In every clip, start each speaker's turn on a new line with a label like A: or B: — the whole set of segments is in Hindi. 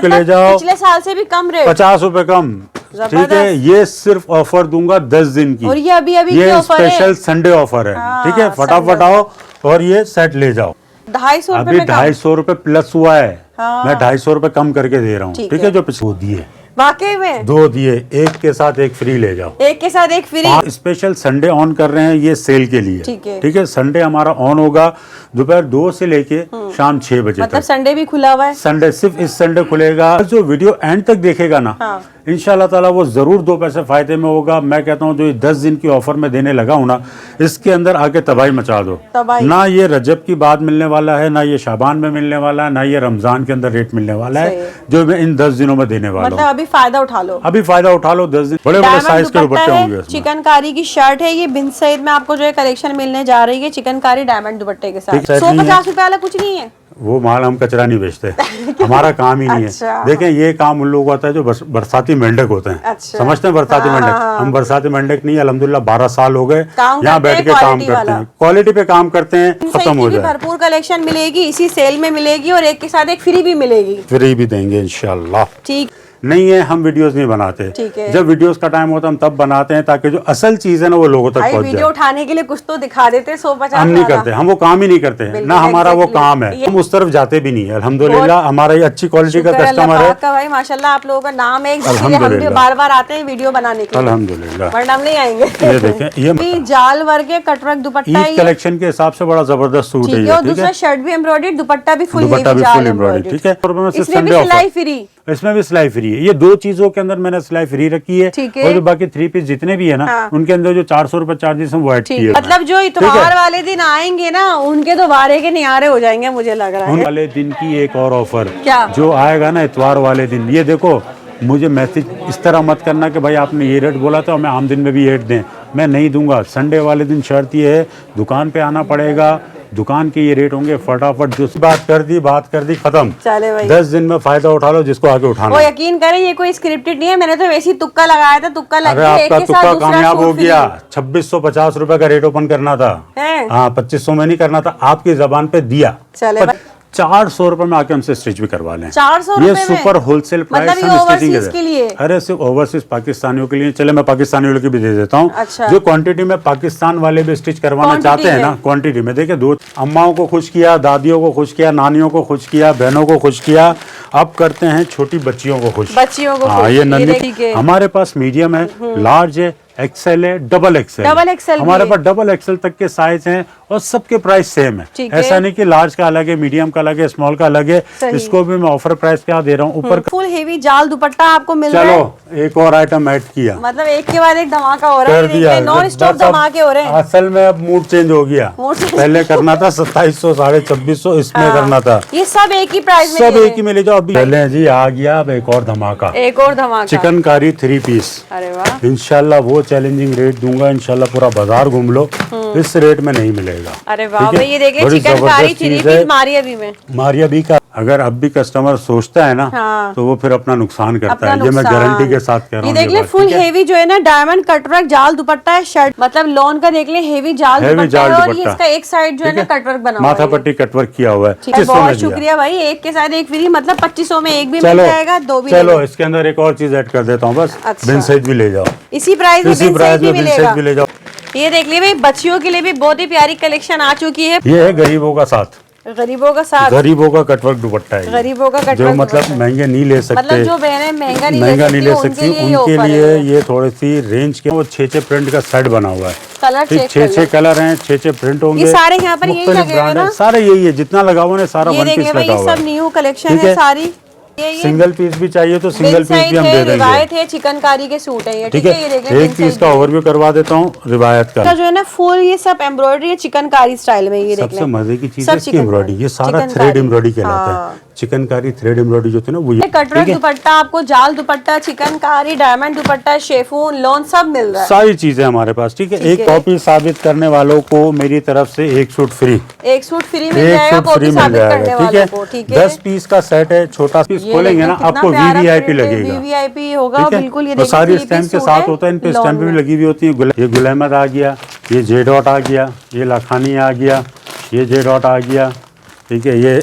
A: ले जाओ,
B: पिछले साल से भी कम रेट,
A: 50 रुपए कम। ठीक है, ये सिर्फ ऑफर दूंगा 10 दिन की,
B: और ये अभी
A: ये स्पेशल संडे ऑफर है। ठीक है, फटाफट आओ और ये सेट ले जाओ।
B: 250 रुपए
A: अभी
B: में
A: 250 रुपए प्लस हुआ है।
B: हाँ।
A: मैं 250 रुपए कम करके दे रहा हूँ। ठीक है, जो पिछले दिए,
B: वाकई में
A: 2 दिए, एक के साथ एक फ्री ले जाओ।
B: एक के साथ एक फ्री।
A: स्पेशल संडे ऑन कर रहे हैं ये सेल के लिए। ठीक है, संडे हमारा ऑन होगा दोपहर 2 से लेके शाम 6 बजे
B: मतलब
A: तक।
B: संडे भी खुला हुआ है।
A: संडे सिर्फ इस संडे खुलेगा। जो वीडियो एंड तक देखेगा ना, इंशाल्लाह ताला वो जरूर 2 पैसे फायदे में होगा। मैं कहता हूँ जो ये 10 दिन की ऑफर में देने लगा हूँ ना, इसके अंदर आके तबाही मचा दो। ना ये रजब की बाद मिलने वाला है, ना ये शाबान में मिलने वाला है, ना ये रमजान के अंदर रेट मिलने वाला है जो मैं इन 10 दिनों में देने वाला हूँ।
B: मतलब अभी फायदा उठा लो,
A: अभी फायदा उठा लो। 10 दिन बड़े बड़े साइज के दुपट्टे होंगे।
B: चिकनकारी की शर्ट है ये, बिन सईद में आपको जो है कलेक्शन मिलने जा रही है चिकनकारी डायमंड दुपट्टे के साथ। 150 रुपए वाला कुछ नहीं है,
A: वो माल हम कचरा नहीं बेचते। हमारा काम ही नहीं है। देखें, ये काम उन लोगों को आता है जो बरसाती मेंढक होते हैं। समझते हैं बरसाती मेंढक। हम बरसाती मेंढक नहीं, अल्हम्दुलिल्लाह 12 साल हो गए यहाँ बैठ के काम करते हैं, क्वालिटी पे काम करते हैं, खत्म हो जाए।
B: भरपूर कलेक्शन मिलेगी, इसी सेल में मिलेगी और एक के साथ एक फ्री भी मिलेगी।
A: फ्री भी देंगे इंशाल्लाह।
B: ठीक
A: नहीं है, हम वीडियोस नहीं बनाते। जब वीडियोस का टाइम होता है हम तब बनाते हैं, ताकि जो असल चीज है ना वो लोगों तक पहुंच जाए।
B: वीडियो उठाने के लिए कुछ तो दिखा देते, 150
A: हम नहीं करते, हम वो काम ही नहीं करते ना, हमारा वो काम है। हम उस तरफ जाते भी नहीं है। अल्हम्दुलिल्लाह हमारा ये अच्छी क्वालिटी का कस्टमर है।
B: भाई माशाल्लाह, आप लोगों का नाम है, हम भी बार बार आते हैं वीडियो बनाने के लिए।
A: अल्हम्दुलिल्लाह,
B: वरना हम नहीं आएंगे।
A: ये देखें, ये
B: जाल वर्क के कटवर्क दुपट्टा है,
A: कलेक्शन के हिसाब से बड़ा जबरदस्त सूट है।
B: और दूसरा शर्ट भी एम्ब्रॉयडरी, दुपट्टा भी फुल
A: एम्ब्रॉयडरी। ठीक है,
B: इसमें भी सिलाई फ्री,
A: इसमें भी सिलाई फ्री है। ये 2 चीजों के अंदर मैंने सिलाई फ्री रखी है। और जो बाकी 3 पीस जितने भी है ना, उनके अंदर जो 400 रुपए चार्जेस हम वो ऐड किए।
B: मतलब जो इतवार वाले दिन आएंगे ना, उनके तो बारे के नियारे हो जाएंगे, मुझे लग रहा है।
A: उन वाले दिन की एक और ऑफर
B: क्या
A: जो आएगा ना इतवार वाले दिन, ये देखो, मुझे मैसेज इस तरह मत करना कि भाई आपने ये रेट बोला था मैं आम दिन में भी रेट दें, मैं नहीं दूंगा। संडे वाले दिन शर्त ये है, दुकान पे आना पड़ेगा, दुकान के ये रेट होंगे। फटाफट जो बात कर दी खत्म।
B: चले भाई,
A: 10 दिन में फायदा उठा लो जिसको आगे उठाना।
B: वो यकीन करें, ये कोई स्क्रिप्टेड नहीं है, मैंने तो वैसे ही तुक्का लगाया था। तुक्का लग गया,
A: आपका तुक्का कामयाब हो गया। 2650 रुपए का रेट ओपन करना था। हाँ, 2500 में नहीं करना था, आपकी जबान पे दिया।
B: चले
A: 400 रुपए में आके हमसे स्टिच भी करवा लें।
B: 400
A: ये सुपर होलसेल प्राइस
B: मतलब
A: हम स्टिचिंग
B: के लिए।
A: अरे सिर्फ ओवरसीज पाकिस्तानियों के लिए। चले मैं पाकिस्तानी वालों की भी दे देता हूँ। जो क्वांटिटी में पाकिस्तान वाले भी स्टिच करवाना चाहते हैं ना, क्वांटिटी में देखिए, 2 अम्माओं को खुश किया, दादियों को खुश किया, नानियों को खुश किया, बहनों को खुश किया, अब करते हैं छोटी बच्चियों को खुश।
B: हाँ,
A: ये नन्ही हमारे पास मीडियम है, लार्ज है, एक्सेल है, डबल एक्सेल हमारे पास डबल एक्सेल तक के साइज हैं और सबके प्राइस सेम है। ऐसा नहीं कि लार्ज का अलग है, मीडियम का अलग है, स्मॉल का अलग है। इसको भी मैं ऑफर प्राइस क्या दे रहा हूँ, ऊपर
B: फुल हेवी जाल दुपट्टा आपको मिल रहा है।
A: चलो एक और आइटम ऐड किया,
B: मतलब एक के बाद एक धमाका हो रहा है,
A: कर दिया,
B: नॉन स्टॉप धमाके हो रहे हैं।
A: असल में अब मूड चेंज हो गया। पहले करना था 2700 2650, इसमें करना था।
B: ये सब एक ही प्राइस में,
A: सब एक ही में ले जाओ। अभी पहले जी आ गया, अब एक और धमाका, चिकनकारी 3 पीस।
B: अरे वाह,
A: इंशाल्लाह वो चैलेंजिंग रेट दूंगा। इंशाल्लाह पूरा बाजार घूम लो, इस रेट में नहीं मिलेगा।
B: अरे वाह भाई, ये देखिए चिकनकारी 3 पीस मारिया बी का।
A: अगर अब भी कस्टमर सोचता है ना, तो वो फिर अपना नुकसान करता है। ये मैं गारंटी के साथ कह रहा हूँ।
B: ये देख ले, फुल हेवी जो है ना, डायमंड कटवर्क जाल दुपट्टा है, शर्ट मतलब लॉन का देख ले, हेवी जाल दुपट्टा है, और ये इसका एक साइड जो है ना कटवर्क बना हुआ है,
A: माथा पट्टी कटवर्क किया हुआ है।
B: बहुत शुक्रिया भाई, एक के साथ एक फ्री, मतलब 2500 में एक भी मिल जाएगा, 2 भी।
A: चलो इसके अंदर एक और चीज ऐड कर देता हूँ, बस बिन सईद भी ले जाओ,
B: इसी प्राइस में
A: बिन सईद भी ले जाओ।
B: ये देख लीजिए भाई, बच्चियों के लिए भी बहुत ही प्यारी कलेक्शन आ चुकी है।
A: ये है गरीबों का साथ,
B: गरीबों का कटवर्क दुपट्टा है। गरीबों का कटवर्क
A: जो मतलब महंगे नहीं ले सकते,
B: मतलब जो बहनें महंगा नहीं ले सकती,
A: उनके लिए ये थोड़ी सी रेंज के, वो 6 प्रिंट का सेट बना हुआ है।
B: कलर
A: 6 कलर हैं, 6 प्रिंट होंगे।
B: ये सारे यहाँ पर यही लगे हुए ना,
A: सारे यही है, जितना लगा हुआ है सारा वन पीस लगा हुआ है।
B: सब न्यू कलेक्शन है सारी।
A: सिंगल पीस भी चाहिए तो सिंगल पीस भी हम दे देंगे।
B: रिवायत है, चिकनकारी के सूट है ये, ठीक है। ये देख
A: एक पीस का ओवरव्यू करवा देता हूँ रिवायत का।
B: जो है ना फुल, ये सब एम्ब्रॉयडरी है चिकनकारी स्टाइल में। ये देख
A: सबसे मजे की चीज है इसकी एम्ब्रॉयडरी, ये सारा थ्रेड एम्ब्रॉयडरी कहलाता है। चिकनकारी थ्रेड एम्ब्रॉयडरी जो थी ना, वो
B: कटवर्क दुपट्टा आपको, जाल दुपट्टा, चिकनकारी, डायमंड दुपट्टा, शेफून, लॉन सब मिल रहा है।
A: सारी चीजें हमारे पास, ठीक है। एक कॉपी साबित करने वालों को मेरी तरफ से एक सूट फ्री,
B: एक सूट फ्री मिल जाएगा, कॉपी साबित करने वालों को, ठीक है।
A: 10 पीस का सेट है, छोटा पीस खोलेंगे ना आपको वीवीआईपी लगेगा,
B: वीवीआईपी होगा बिल्कुल। ये देखिए
A: सारी स्टैम्प के साथ होता है, इन पे स्टैम्प भी लगी हुई होती है। ये गुल अहमद आ गया, ये जे डॉट आ गया, ये लाखानी आ गया, ये जे डॉट आ गया, ठीक है। ये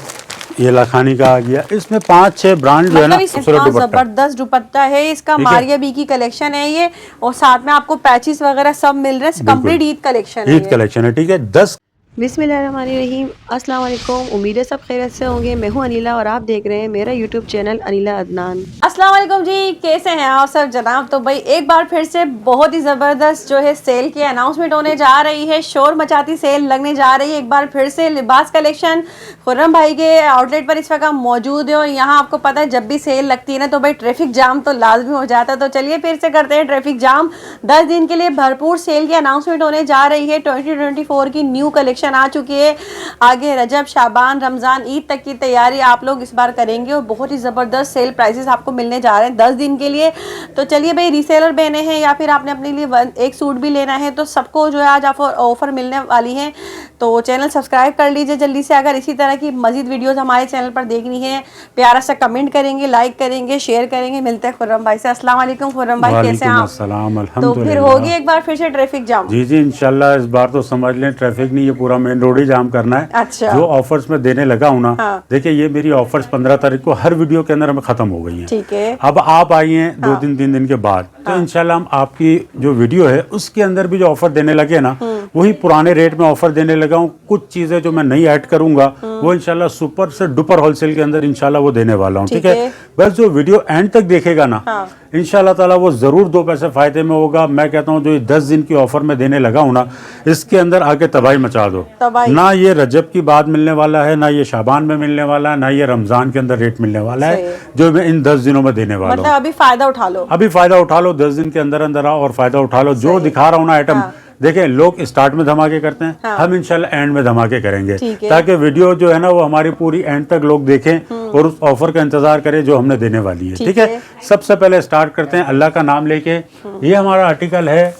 A: ये लखानी का आ गया, इसमें 5-6 ब्रांड जो है ना, खूबसूरत दुपट्टा,
B: जबरदस्त दुपट्टा है इसका, मारिया बी की कलेक्शन है ये, और साथ में आपको पैचेस वगैरह सब मिल रहे हैं, कंप्लीट ईद कलेक्शन है,
A: ईद कलेक्शन है, ठीक है। 10
B: बिस्मिल्लाहिर्रहमानिर्रहीम, अस्सलाम वालेकुम। उम्मीद है सब खैरियत से होंगे। मैं हूं अनीला और आप देख रहे हैं मेरा यूट्यूब चैनल अनीला अदनान। अस्सलाम वालेकुम जी, कैसे हैं आप सब जनाब। तो भाई एक बार फिर से बहुत ही ज़बरदस्त जो है सेल की अनाउंसमेंट होने जा रही है, शोर मचाती सेल लगने जा रही है। एक बार फिर से लिबास कलेक्शन खुर्रम भाई के आउटलेट पर इस वक्त मौजूद है, और यहाँ आपको पता है जब भी सेल लगती है ना तो भाई ट्रैफिक जाम तो लाजमी हो जाता है। तो चलिए फिर से करते हैं ट्रैफिक जाम। 10 दिन के लिए भरपूर सेल की अनाउंसमेंट होने जा रही है। 2024 की न्यू कलेक्शन आ चुकी है। आगे रजब, शाबान, रमजान, ईद तक की तैयारी आप लोग इस बार करेंगे, और बहुत ही ज़बरदस्त सेल प्राइसेस आपको मिलने जा रहे हैं 10 दिन के लिए। तो चलिए भाई, रीसेलर बहने हैं या फिर आपने अपने लिए एक सूट भी लेना है, तो सबको जो है आज आप ऑफर मिलने वाली है। तो चैनल सब्सक्राइब कर लीजिए जल्दी से। अगर इसी तरह की मजीद वीडियोस हमारे चैनल पर देखनी है, प्यारा सा कमेंट करेंगे, लाइक करेंगे, शेयर करेंगे। मिलते हैं खुर्रम भाई से। अस्सलाम वालेकुम खुर्रम भाई, कैसे हैं आप? तो फिर होगी एक बार फिर से ट्रैफिक जाम।
A: जी जी, इंशाल्लाह इस बार तो समझ लें ट्रैफिक नहीं, ये पूरा मेन रोड ही जाम करना है।
B: अच्छा।
A: जो ऑफर्स में देने लगा हूँ ना, देखिए ये मेरी ऑफर्स 15 तारीख को हर वीडियो के अंदर हमें खत्म हो गई हैं।
B: ठीक है।
A: अब आप आई हैं 2-3 दिन के बाद, तो इंशाल्लाह हम आपकी जो वीडियो है उसके अंदर भी जो ऑफर देने लगे ना, वही पुराने रेट में ऑफर देने लगा हूँ। कुछ चीजें जो मैं नहीं ऐड करूंगा वो इंशाल्लाह सुपर से डुपर होलसेल के अंदर इंशाल्लाह वो देने वाला हूँ, ठीक है। बस जो वीडियो एंड तक देखेगा ना, इंशाल्लाह ताला वो जरूर 2 पैसे फायदे में होगा। मैं कहता हूँ जो ये 10 दिन की ऑफर में देने लगा हूँ ना, इसके अंदर आके तबाही मचा दो। ना ये रजब की बाद मिलने वाला है, ना ये शाबान में मिलने वाला है, ना ये रमजान के अंदर रेट मिलने वाला है जो मैं इन 10 दिनों में देने वाला हूँ।
B: मतलब अभी फायदा उठा लो,
A: अभी फायदा उठा लो, 10 दिन के अंदर अंदर आओ और फायदा उठा लो। जो दिखा रहा हूँ ना आइटम, देखें लोग स्टार्ट में धमाके करते हैं, हम इंशाल्लाह एंड में धमाके करेंगे, ताकि वीडियो जो है ना वो हमारी पूरी एंड तक लोग देखें और उस ऑफर का इंतजार करें जो हमने देने वाली है, ठीक है। सबसे पहले स्टार्ट करते हैं अल्लाह का नाम लेके। ये हमारा आर्टिकल है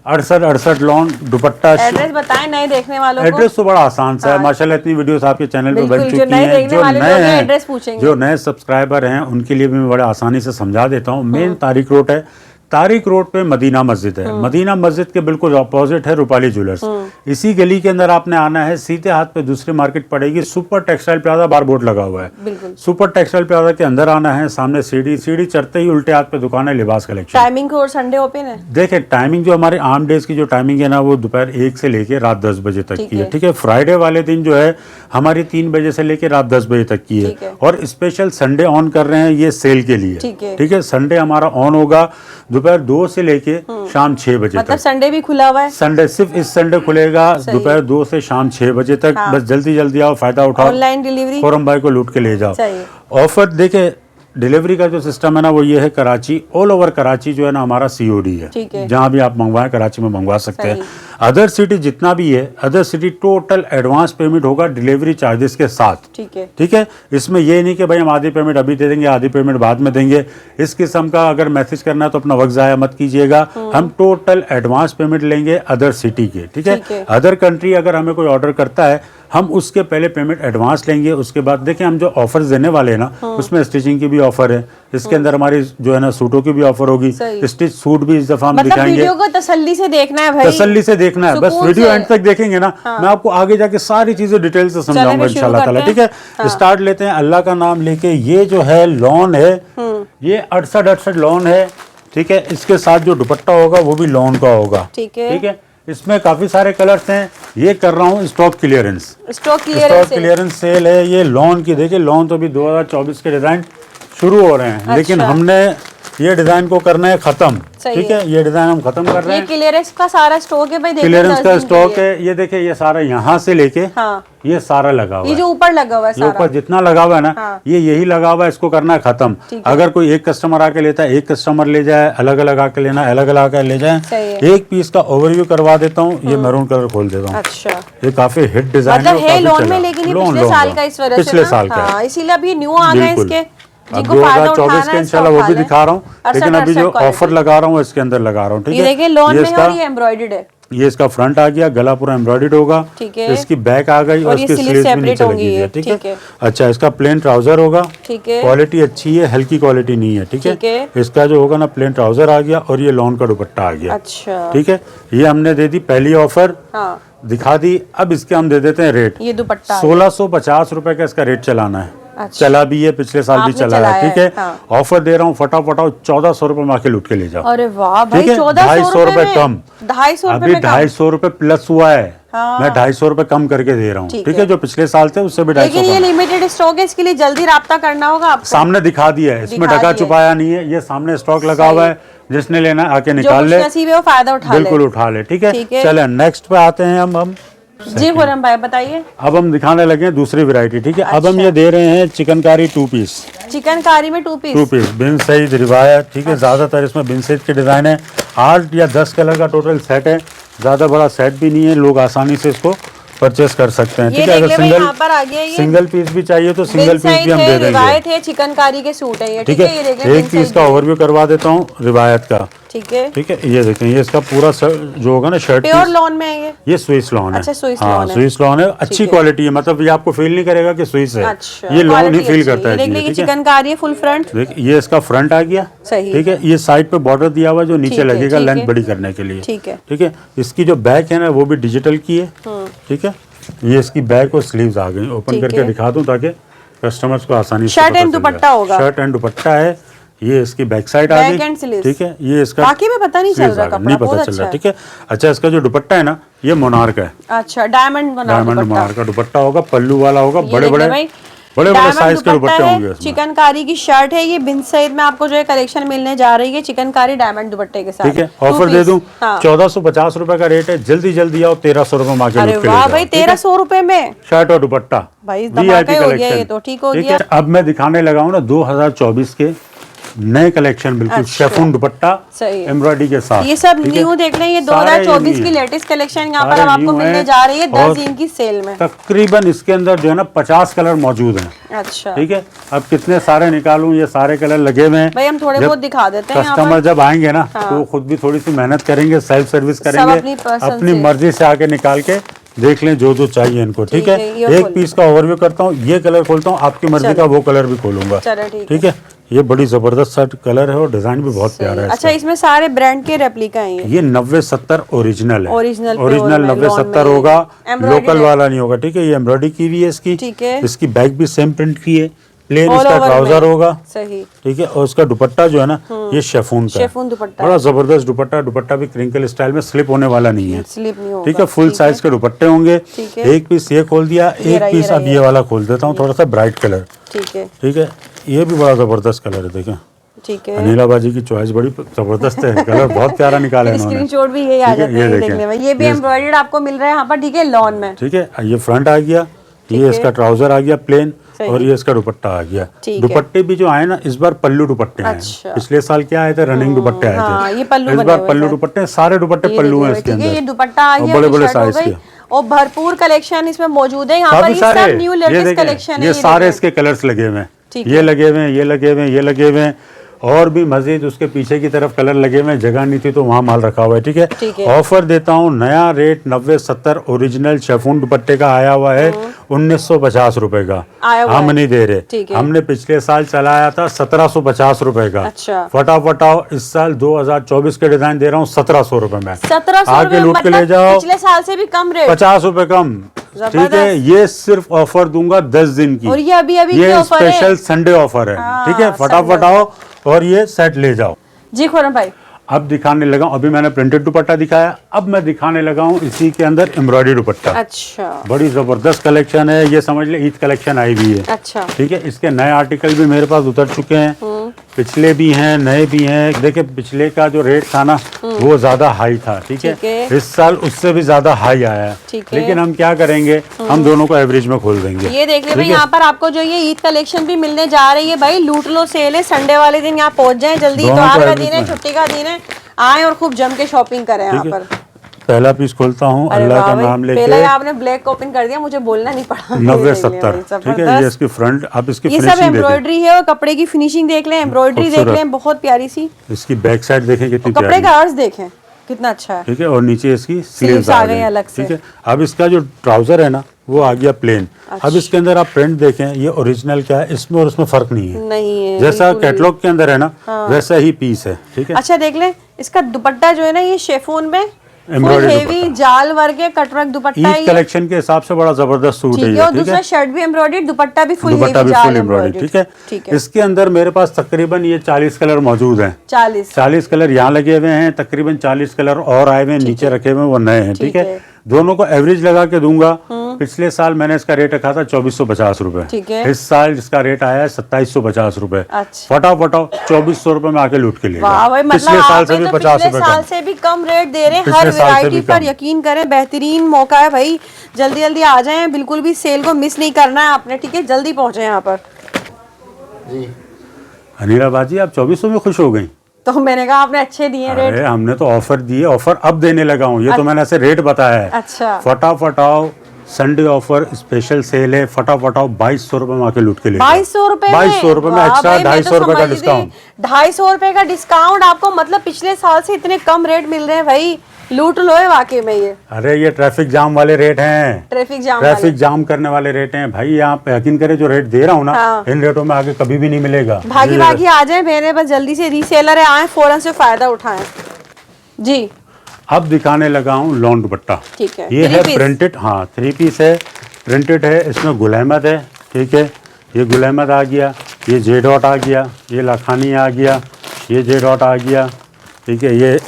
A: 68 लॉन दुपट्टा।
B: एड्रेस बताएं नए देखने वालों को।
A: एड्रेस तो बड़ा आसान सा है, माशाल्लाह इतनी वीडियोस आपके चैनल पे बन चुकी हैं। जो नए सब्सक्राइबर हैं उनके लिए भी मैं बड़ा आसानी से समझा देता हूँ। मेन तारिक रोड है, तारिक रोड पे मदीना मस्जिद है, मदीना मस्जिद के बिल्कुल अपोजिट है रूपाली ज्वेलर्स। इसी गली के अंदर आपने आना है, सीधे हाथ पे दूसरी मार्केट पड़ेगी, सुपर टेक्सटाइल प्लाजा बार बोर्ड लगा हुआ है। सुपर टेक्सटाइल प्लाजा के अंदर आना है, सामने सीढ़ी चढ़ते ही उल्टे हाथ पे दुकान है लिबास कलेक्शन।
B: टाइमिंग और संडे ओपन है।
A: देखिए टाइमिंग जो हमारे आम डेज की जो टाइमिंग है ना, वो दोपहर 1 से लेके रात 10 बजे तक की है, ठीक है। फ्राइडे वाले दिन जो है हमारी 3 बजे से लेके रात 10 बजे तक की है, और स्पेशल संडे ऑन कर रहे हैं ये सेल के लिए, ठीक है। संडे हमारा ऑन होगा दोपहर 2 से लेके शाम 6 बजे
B: मतलब
A: तक।
B: संडे भी खुला हुआ है।
A: संडे सिर्फ इस संडे खुलेगा दोपहर 2 से शाम 6 बजे तक। बस जल्दी आओ, फायदा उठाओ,
B: ऑनलाइन डिलीवरी
A: खुर्रम भाई को लूट के ले जाओ। ऑफर देखे, डिलीवरी का जो सिस्टम है ना वो ये है, कराची ऑल ओवर कराची जो है ना हमारा COD है, जहां भी आप मंगवाएं कराची में मंगवा सकते हैं। अदर सिटी जितना भी है, other city total advance payment होगा डिलीवरी चार्जेस के साथ, ठीक है। इसमें ये नहीं कि भाई हम आधी पेमेंट अभी दे देंगे आधी पेमेंट बाद में देंगे। इस किस्म का अगर मैसेज करना है तो अपना वक्त ज़ाया मत कीजिएगा। हम टोटल एडवांस पेमेंट लेंगे अदर सिटी के, ठीक है। अदर कंट्री अगर हमें कोई ऑर्डर करता है, हम उसके पहले पेमेंट एडवांस लेंगे। उसके बाद देखिए हम जो ऑफर्स देने वाले हैं ना, उसमें स्टिचिंग की भी ऑफर है, इसके अंदर हमारी जो है ना सूटों की भी ऑफर होगी, स्टिच सूट भी इस दफा हम दिखाएंगे।
B: वीडियो को तसल्ली से देखना है भाई,
A: तसल्ली से देखना है, बस वीडियो एंड तक देखेंगे ना, मैं आपको आगे जाके सारी चीजें डिटेल से समझाऊंगा इंशाल्लाह ताला, ठीक है। स्टार्ट लेते हैं अल्लाह का नाम लेके। ये जो है लॉन है, ये 68 लॉन है, ठीक है। इसके साथ जो दुपट्टा होगा वो भी लॉन का होगा, ठीक है। इसमें काफी सारे कलर्स हैं। ये कर रहा हूँ स्टॉक क्लियरेंस सेल है ये लॉन की। देखिए लॉन तो अभी 2024 के डिजाइन शुरू हो रहे हैं, लेकिन हमने ये डिजाइन को करना है खत्म, ठीक है। ये डिजाइन हम खत्म कर रहे हैं।
B: क्लियरेंस का सारा स्टॉक है भाई,
A: क्लियरेंस का स्टॉक है। ये देखिए ये सारा यहाँ से लेके ये सारा लगा हुआ है,
B: ये जो ऊपर लगा हुआ है,
A: ये ऊपर जितना लगा हुआ है ना, ये यही लगा हुआ है, इसको करना है खत्म। अगर कोई एक कस्टमर आके लेता है, एक कस्टमर ले जाए, अलग अलग आके लेना, अलग अलग आके ले जाए। एक पीस का ओवरव्यू करवा देता हूँ। ये मैरून कलर खोल देता हूँ।
B: अच्छा,
A: ये काफी हिट डिजाइन है,
B: लोन में, लेकिन पिछले साल का इस वजह से,
A: पिछले साल का,
B: इसीलिए अभी न्यू आ गए इसके।
A: 2024 के इंशाल्लाह वो भी दिखा रहा हूँ, लेकिन अभी जो ऑफर लगा रहा हूँ इसके अंदर लगा रहा हूँ, ठीक है।
B: देखिए लोन में और ये एम्ब्रॉयडर्ड है।
A: ये इसका फ्रंट आ गया, गला पूरा एम्ब्रॉयडर्ड होगा, इसकी बैक आ गई और इसकी स्लीव्स भी नीचे लगी है, ठीक है। अच्छा, इसका प्लेन ट्राउजर होगा, क्वालिटी अच्छी है, हल्की क्वालिटी नहीं है, ठीक है। इसका जो होगा ना प्लेन ट्राउजर आ गया और ये लॉन का दुपट्टा आ गया, ठीक है। ये हमने दे दी पहली ऑफर, दिखा दी। अब इसके हम दे देते हैं रेट।
B: ये दुपट्टा
A: 1650 रुपए का इसका रेट चलाना है।
B: अच्छा।
A: चला भी है, पिछले साल भी
B: आपने
A: चला है,
B: चलाया
A: ठीक है।
B: हाँ।
A: ऑफर दे रहा हूँ, फटाफट 1400 रुपए में आके लूट के ले जाओ।
B: अरे वाह भाई,
A: ठीक है,
B: 1400
A: रुपए
B: में?
A: कम,
B: 250 रुपए
A: अभी
B: में कम?
A: 250 रुपए प्लस हुआ है।
B: हाँ।
A: मैं 250 रुपए कम करके दे रहा हूँ, ठीक है। जो पिछले साल थे उससे भी 250
B: लेकिन ये
A: कम।
B: लिमिटेड स्टॉक है, इसके लिए जल्दी राब्ता करना होगा आपको।
A: सामने दिखा दिया है, इसमें
B: दिखा
A: ढका
B: दिया
A: छुपाया नहीं है, ये सामने स्टॉक लगा हुआ है, जिसने लेना है आके निकाल ले,
B: जो नसीब है वो फायदा उठा ले,
A: बिल्कुल उठा ले, ठीक है।
B: ठीक है।
A: चले नेक्स्ट पे आते हैं हम।
B: जी खुरम भाई बताइए।
A: अब हम दिखाने लगे हैं दूसरी वैरायटी, ठीक है। अब हम
B: अच्छा।
A: ये दे रहे हैं चिकनकारी 2 पीस।
B: चिकनकारी में 2 पीस
A: बिन सईद रिवायत, ठीक है। ज्यादातर इसमें बिन सईद के डिजाइन है, 8 या 10 कलर का टोटल सेट है, ज्यादा बड़ा सेट भी नहीं है, लोग आसानी से इसको परचेस कर सकते हैं, ठीक है। अगर सिंगल पीस भी चाहिए तो सिंगल पीस भी हम दे देंगे।
B: रिवायत है, चिकनकारी के सूट है ये,
A: ठीक है। एक पीस का ओवरव्यू करवा देता हूँ रिवायत का,
B: ठीक है।
A: ठीक है। ये देखें, ये इसका पूरा जो होगा ना शर्ट
B: प्योर लॉन में है ये
A: स्विस लॉन है।
B: अच्छा, स्विस
A: हाँ,
B: लॉन है।
A: स्विस लॉन है, अच्छी क्वालिटी है, मतलब ये आपको फील नहीं करेगा कि स्विस है।
B: अच्छा,
A: ये लॉन ही फील करता है।
B: देख लीजिए चिकनकारी है, फुल फ्रंट।
A: देख, ये इसका फ्रंट आ गया,
B: सही,
A: ठीक है। ये साइड पे बॉर्डर दिया हुआ जो नीचे लगेगा लेंथ बड़ी करने के लिए,
B: ठीक है,
A: ठीक है। इसकी जो बैक है ना वो भी डिजिटल की है, ठीक है। ये इसकी बैक और स्लीव्स आ गई, ओपन करके दिखा दूं ताकि कस्टमर्स को आसानी से
B: शर्ट एंड दुपट्टा होगा,
A: शर्ट एंड दुपट्टा है। ये इसकी बैक साइड आ गई, ठीक है। ये इसका
B: बाकी में पता नहीं चल रहा, कपड़ा
A: नहीं पता चल रहा, ठीक है। अच्छा, इसका जो दुपट्टा है ना ये मोनार्क है।
B: अच्छा, डायमंड
A: मोनार्क का दुपट्टा होगा, पल्लू वाला होगा, बड़े बड़े साइज के दुपट्टे होंगे।
B: चिकनकारी की शर्ट है ये, बिन सईद में आपको जो है कलेक्शन मिलने जा रही है, चिकनकारी डायमंड दुपट्टे के साथ,
A: ठीक है। ऑफर दे दूं, 1450 रुपए का रेट है, जल्दी जल्दी आओ, 1300 रुपए में आके लूट के ले जाओ।
B: भाई 1300 रुपए में
A: शर्ट और दुपट्टा,
B: भाई धमाका हो गया ये तो, ठीक हो गया।
A: अब मैं दिखाने लगा हूँ ना 2024 के नए कलेक्शन, बिल्कुल शेफून दुपट्टा एम्ब्रॉयडरी के साथ।
B: ये सब न्यू देख लें, ये 2024 की लेटेस्ट कलेक्शन यहाँ पर आपको मिलने जा रही है 10 दिन की सेल में।
A: तकरीबन इसके अंदर जो है ना 50 कलर मौजूद हैं।
B: अच्छा,
A: ठीक है। अब कितने सारे निकालूं, ये सारे कलर लगे हुए हैं
B: भाई, हम थोड़े बहुत दिखा देते हैं।
A: कस्टमर जब आएंगे ना तो खुद भी थोड़ी सी मेहनत करेंगे, सेल्फ सर्विस करेंगे, अपनी मर्जी से आके निकाल के देख लें जो चाहिए इनको, ठीक है। एक पीस का ओवरव्यू करता हूँ, ये कलर खोलता हूँ, आपकी मर्जी का वो कलर भी खोलूंगा, ठीक है। ये बड़ी जबरदस्त सा कलर है और डिजाइन भी बहुत प्यारा है।
B: अच्छा, इसमें सारे ब्रांड के रेप्लिका हैं।
A: ये 90-70 ओरिजिनल है,
B: ओरिजिनल
A: 90-70 होगा, लोकल वाला नहीं होगा, ठीक है। ये एम्ब्रॉयडरी की भी है इसकी, ठीक है। इसकी बैक भी सेम प्रिंट की है, प्लेन इसका ट्राउजर होगा, सही, ठीक है। और इसका दुपट्टा जो है ना ये शेफून का, शेफून दुपट्टा, बड़ा जबरदस्त दुपट्टा। दुपट्टा भी क्रिंकल स्टाइल में, स्लिप होने वाला नहीं है, स्लिप नहीं होगा, ठीक है। फुल साइज के दुपट्टे होंगे। एक पीस ये खोल दिया, एक पीस अब ये वाला खोल देता हूँ, थोड़ा सा ब्राइट कलर, ठीक है, ठीक है। ये भी बड़ा जबरदस्त कलर है, देखें, ठीक है। अनिला बाजी की चॉइस बड़ी जबरदस्त है, कलर बहुत प्यारा निकाला है इन्होंने। स्क्रीनशॉट भी यही आ जाते हैं देखने में। ये भी एम्ब्रॉयडर्ड आपको मिल रहा है यहाँ पर, ठीक है, लॉन में, ठीक है। ये फ्रंट आ गया, ये इसका ट्राउजर आ गया प्लेन, और ये इसका दुपट्टा आ गया। दुपट्टे भी जो आए ना इस बार पल्लू दुपट्टे हैं। पिछले साल क्या आए थे, रनिंग दुपट्टे आए थे, इस बार पल्लू दुपट्टे, सारे दुपट्टे पल्लू हैं इसके अंदर। ये दुपट्टा आ गया, बड़े बड़े साइज के, और भरपूर कलेक्शन इसमें मौजूद है यहाँ पर। सब न्यू लेटेस्ट कलेक्शन है, ये सारे इसके कलर्स लगे हुए हैं, ये लगे हुए हैं, ये लगे हुए हैं, ये लगे हुए हैं, और भी मजीद उसके पीछे की तरफ कलर लगे हुए हैं, जगह नहीं थी तो वहाँ माल रखा हुआ है, ठीक है। ऑफर देता हूँ, नया रेट 90-70 ओरिजिनल शेफून दुपट्टे का आया हुआ है 1950 रुपए का, हम नहीं दे रहे, हमने पिछले साल चलाया था 1750 रुपए का। अच्छा। फटाफट आओ, इस साल 2024 के डिजाइन दे रहा हूँ 1700 रुपए में, आके लूट के ले जाओ, पिछले साल से भी कम रेट, 50 रुपए कम, ठीक है। ये सिर्फ ऑफर दूंगा 10 दिन की, और ये अभी ये स्पेशल संडे ऑफर है, ठीक है। फटाफट आओ और ये सेट ले जाओ। जी खुरम भाई, अब दिखाने लगा हूं, अभी मैंने प्रिंटेड दुपट्टा दिखाया, अब मैं दिखाने लगा हूँ इसी के अंदर एम्ब्रॉयडरी दुपट्टा। अच्छा, बड़ी जबरदस्त कलेक्शन है, ये समझ ले ईद कलेक्शन आई हुई है। अच्छा, ठीक है। इसके नए आर्टिकल भी मेरे पास उतर चुके हैं, पिछले भी हैं, नए भी हैं। देखिए, पिछले का जो रेट था ना वो ज्यादा हाई था, ठीक है। इस साल उससे भी ज्यादा हाई आया है, लेकिन हम क्या करेंगे, हम दोनों को एवरेज में खोल देंगे। ये देख ले भाई, यहाँ पर आपको जो ये ईद कलेक्शन भी मिलने जा रही है, भाई लूट लो, सेल है, संडे वाले दिन यहाँ पहुँच जाए जल्दी, इतवार का दिन है, छुट्टी का दिन है, आए और खूब जम के शॉपिंग करें यहाँ पर। पहला पीस खोलता हूँ, अल्लाह का नाम लेके। पहले आपने ब्लैक ओपन कर दिया, मुझे बोलना नहीं पड़ा। 90-70, ठीक है। ये इसकी फ्रंट, आप इसकी ये सब एम्ब्रॉयडरी है, और कपड़े की फिनिशिंग देख लें, एम्ब्रॉयडरी देख लें, बहुत प्यारी सी। इसकी बैक साइड देखें कितनी प्यारी, कपड़े का अर्ज देखें कितना अच्छा है, ठीक है। और नीचे इसकी स्लीव्स आ गई अलग से, ठीक है। अब इसका जो ट्राउजर है ना वो आ गया प्लेन। अच्छा। अब इसके अंदर आप प्रिंट देखें, ये ओरिजिनल क्या है, इसमें और उसमें फर्क नहीं है, नहीं है, जैसा कैटलॉग के अंदर है ना वैसा ही पीस है, ठीक है। अच्छा, देख ले, इसका दुपट्टा जो है ना ये शेफून में एम्ब्रॉयडरी
B: हेवी जाल वर्क है, कटवर्क दुपट्टा है
A: ईद
B: ये।
A: कलेक्शन के हिसाब से बड़ा जबरदस्त सूट है
B: ठीक
A: ये,
B: है, और
A: ठीक
B: दूसरा
A: है।
B: शर्ट भी एम्ब्रॉयडर्ड, दुपट्टा भी फुल
A: दुपट्टा
B: हेवी
A: भी
B: जाल
A: फुल एम्ब्रॉयडरी, ठीक है।
B: ठीक है,
A: इसके अंदर मेरे पास तकरीबन ये 40 कलर मौजूद हैं।
B: 40
A: कलर यहाँ लगे हुए हैं, तकरीबन 40 कलर और आए हुए हैं, नीचे रखे हुए हैं, वो नए हैं, ठीक है। दोनों को एवरेज लगा के दूंगा। पिछले साल मैंने इसका रेट रखा था 2450 रुपए,
B: ठीक है।
A: इस साल इसका रेट आया है 2750 रुपए।
B: अच्छा,
A: फटाफट 2400 रुपए में आके लूट के ले
B: वाह भाई,
A: पिछले
B: मतलब
A: साल से
B: आपने
A: भी
B: तो
A: 50
B: पिछले
A: रुपए
B: साल
A: कम।
B: से भी कम रेट दे रहे हैं
A: पिछले
B: हर
A: साल से
B: वैरायटी
A: भी
B: पर।
A: कम।
B: यकीन करें, बेहतरीन मौका है भाई, जल्दी जल्दी आ जाएं, बिल्कुल भी सेल को मिस नहीं करना है आपने, ठीक है। जल्दी पहुंचे यहाँ पर
C: जी।
A: अनिला बाजी, आप 2400 में खुश हो गई?
B: तो मैंने कहा आपने अच्छे दिए रेट।
A: अरे हमने तो ऑफर दिए, ऑफर अब देने लगा हूँ, ये तो मैंने ऐसे रेट बताया है।
B: अच्छा,
A: फटाफट आओ, संडे ऑफर स्पेशल सेल है, फटाफट आओ, 2200 रुपए में आके लूट के ले
B: 2200 रुपए में?
A: 2200 रुपए में
B: वाह
A: एक्स्ट्रा
B: भाई, मैं तो
A: 250 रुपए का
B: समझ
A: डिस्काउंट।
B: गई 250 रुपए का डिस्काउंट आपको, मतलब पिछले साल से इतने कम रेट मिल रहे हैं भाई, लूट लो है वाकई में ये।
A: अरे ये ट्रैफिक जाम वाले रेट हैं,
B: ट्रैफिक जाम
A: ट्रैफिक जाम करने वाले रेट हैं भाई। आप यकीन करें, जो रेट दे रहा हूँ ना,
B: हाँ।
A: इन रेटों में आगे कभी भी नहीं मिलेगा।
B: भागी भागी आ जाए मेरे पास, जल्दी से रीसेलर है, आए फौरन से फायदा उठाएं जी।
A: अब दिखाने लगा हूँ लॉन दुपट्टा,
B: ठीक है।
A: ये है
B: 3 पीस।
A: प्रिंटेड, हाँ 3 पीस है, प्रिंटेड है, इसमें गुल अहमद है, ठीक है। ये गुल अहमद आ गया, ये जे डॉट आ गया, ये लखानी आ गया, ये जे डॉट आ गया, ठीक है।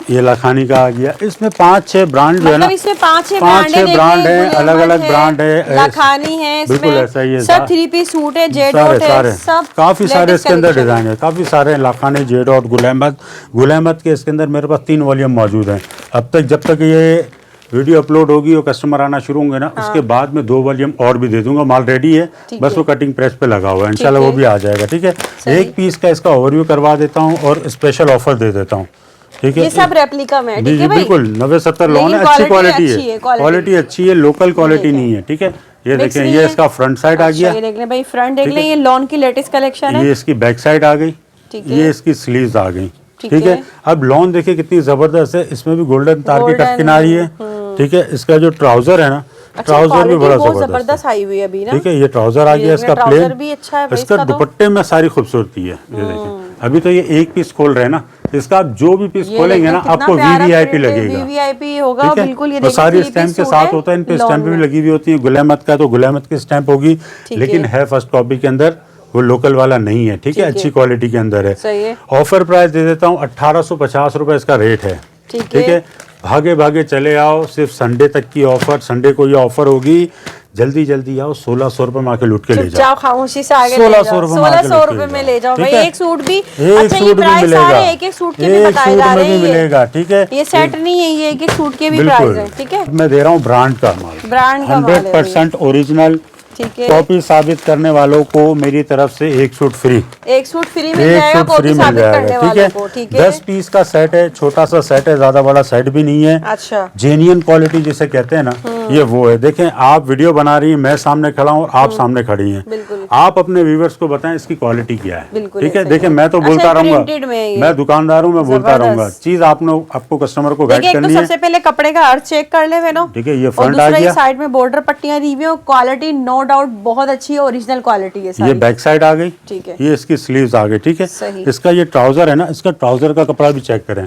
A: ये लखानी का आ गया। इसमें 5-6 ब्रांड जो है ना,
B: मतलब इसमें 5-6
A: ब्रांड है, अलग-अलग ब्रांड है,
B: लखानी है,
A: बिल्कुल ऐसा ही है।
B: सब 3 पीस सूट है, जे
A: सारे
B: डॉट है, सब
A: काफी सारे
B: लेटेस्ट
A: इसके अंदर
B: कलेक्शन
A: डिजाइन है, काफी सारे लखानी, जे डॉट, गुल अहमद के इसके अंदर मेरे पास 3 वॉल्यूम मौजूद हैं। अब तक जब तक ये वीडियो अपलोड होगी और कस्टमर आना शुरू होंगे ना, उसके बाद में 2 वॉल्यूम और भी दे दूंगा। माल रेडी है, बस वो कटिंग प्रेस पे लगा हुआ है, इंशाल्लाह वो भी आ जाएगा, ठीक है। एक पीस का इसका ओवरव्यू करवा देता हूँ और स्पेशल ऑफर दे देता हूँ, ठीक है।
B: ये सब रेप्लिका में है, ठीक है भाई,
A: बिल्कुल 90-70 लॉन है, अच्छी क्वालिटी है, क्वालिटी अच्छी है, लोकल क्वालिटी नहीं है, ठीक है। ये देखें, ये इसका फ्रंट साइड आ गया,
B: ये देख लें भाई, फ्रंट देख लें, ये लॉन की लेटेस्ट कलेक्शन है,
A: ये इसकी बैक साइड आ गई,
B: ठीक है।
A: ये इसकी स्लीव्स आ गई,
B: ठीक
A: ठीक है।
B: है।
A: अब लॉन देखिए कितनी जबरदस्त है, इसमें भी गोल्डन तार की कट किनारी है, ठीक है। इसका जो ट्राउजर है ना, ट्राउजर भी बड़ा
B: जबरदस्त आई हुई है अभी ना,
A: ठीक है। ये ट्राउजर आ गया इसका
B: ट्राउजर भी अच्छा है
A: प्लेन,
B: भाई
A: इसका
B: इसका तो।
A: दुपट्टे में सारी खूबसूरती है, ये देखिए। अभी तो ये एक पीस खोल रहे हैं ना, इसका आप जो भी पीस खोलेंगे ना, आपको वीवीआईपी लगेगा,
B: वीवीआईपी होगा
A: ठीक है।
B: बिल्कुल। ये
A: तो
B: देखिए
A: सारी
B: 3
A: स्टैंप
B: पीस
A: के
B: सूट
A: साथ
B: है,
A: होता है, इन पे
B: लॉन
A: स्टैंप भी
B: में।
A: लगी हुई होती है। गुल अहमद का तो गुल अहमद की स्टैंप होगी, लेकिन है फर्स्ट कॉपी के अंदर, वो लोकल वाला नहीं है, ठीक है। अच्छी क्वालिटी के अंदर है।
B: सही है।
A: ऑफर प्राइस दे देता हूँ 1850 रुपए इसका रेट है,
B: ठीक
A: है। भागे भागे चले आओ, सिर्फ संडे तक की ऑफर, संडे को ये ऑफर होगी, जल्दी जल्दी आओ। 1600 रुपए में आके लूट के ले जाओ,
B: जाओ खामोशी से आगे
A: 1600 रुपए में आके
B: 1600
A: लूट के
B: रुपए
A: ले
B: में
A: जाओ,
B: ले जाओ
A: ठीक
B: भाई।
A: है।
B: एक सूट भी,
A: एक
B: अच्छा ये
A: सूट भी
B: प्राइस
A: मिलेगा,
B: सारे एक सूट के भी
A: एक
B: बताए
A: सूट
B: जा
A: में
B: रहे
A: भी
B: हैं,
A: मिलेगा, ठीक है।
B: ये सेट नहीं है, ये एक सूट के भी प्राइस है, ठीक है।
A: मैं दे रहा हूँ ब्रांड का माल,
B: ब्रांड का माल है
A: 100% ओरिजिनल,
B: ठीक है।
A: कॉपी साबित करने वालों को मेरी तरफ से एक सूट फ्री,
B: एक सूट फ्री मिल
A: एक
B: जाएगा
A: सूट
B: कॉपी
A: फ्री मिल
B: साबित करने
A: जाएगा, ठीक
B: वालों
A: है।
B: को, ठीक है।
A: 10 पीस का सेट है, छोटा सा सेट है, ज्यादा बड़ा सेट भी नहीं है।
B: अच्छा,
A: जेन्युइन क्वालिटी जिसे कहते हैं ना, ये वो है। देखें, आप वीडियो बना रही हैं, मैं सामने खड़ा हूँ और आप सामने खड़ी हैं,
B: बिल्कुल।
A: आप अपने व्यूवर्स को बताएं इसकी क्वालिटी क्या है,
B: बिल्कुल
A: ठीक है।
B: ऐसा ही
A: देखिए,
B: है।
A: मैं तो
B: अच्छा,
A: बोलता रहूंगा,
B: printed में है ये।
A: मैं दुकानदार हूँ, मैं बोलता
B: जबरदस्त।
A: रहूंगा। चीज आपको कस्टमर को गाइड
B: देखिए, एक तो
A: करनी है,
B: सबसे पहले कपड़े का अर्थ चेक कर ले वेनो,
A: ठीक है। ये
B: और
A: फ्रंट आ
B: दूसरा ये
A: गया,
B: साइड में बॉर्डर पट्टियां दी हुई है, क्वालिटी नो डाउट बहुत अच्छी है, ओरिजिनल क्वालिटी है
A: ये
B: सारी,
A: बैक साइड आ गई,
B: ठीक है।
A: ये इसकी स्लीव्स आ गई, ठीक है।
B: सही।
A: इसका ये ट्राउजर है ना, इसका ट्राउजर का कपड़ा भी चेक करें।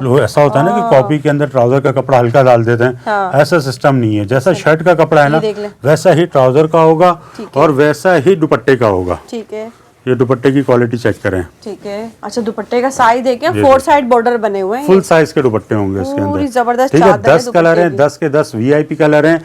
A: लोग ऐसा होता है ना कि कॉपी के अंदर ट्राउजर का कपड़ा हल्का डाल देते हैं,
B: हाँ।
A: ऐसा सिस्टम नहीं है। जैसा शर्ट का कपड़ा है ना,
B: देख लें।
A: वैसा ही ट्राउजर का होगा और वैसा ही दुपट्टे का होगा।
B: ठीक है,
A: ये दुपट्टे की क्वालिटी चेक करें,
B: ठीक है। अच्छा, दुपट्टे का साइज देखें, 4 साइड बॉर्डर बने हुए हैं,
A: फुल साइज के दुपट्टे होंगे इसके
B: पूरी
A: अंदर,
B: जबरदस्त
A: ठीक है।
B: चादर है
A: 10 कलर
B: दुपट्टे
A: हैं,
B: की।
A: 10 के 10 वीआईपी कलर हैं।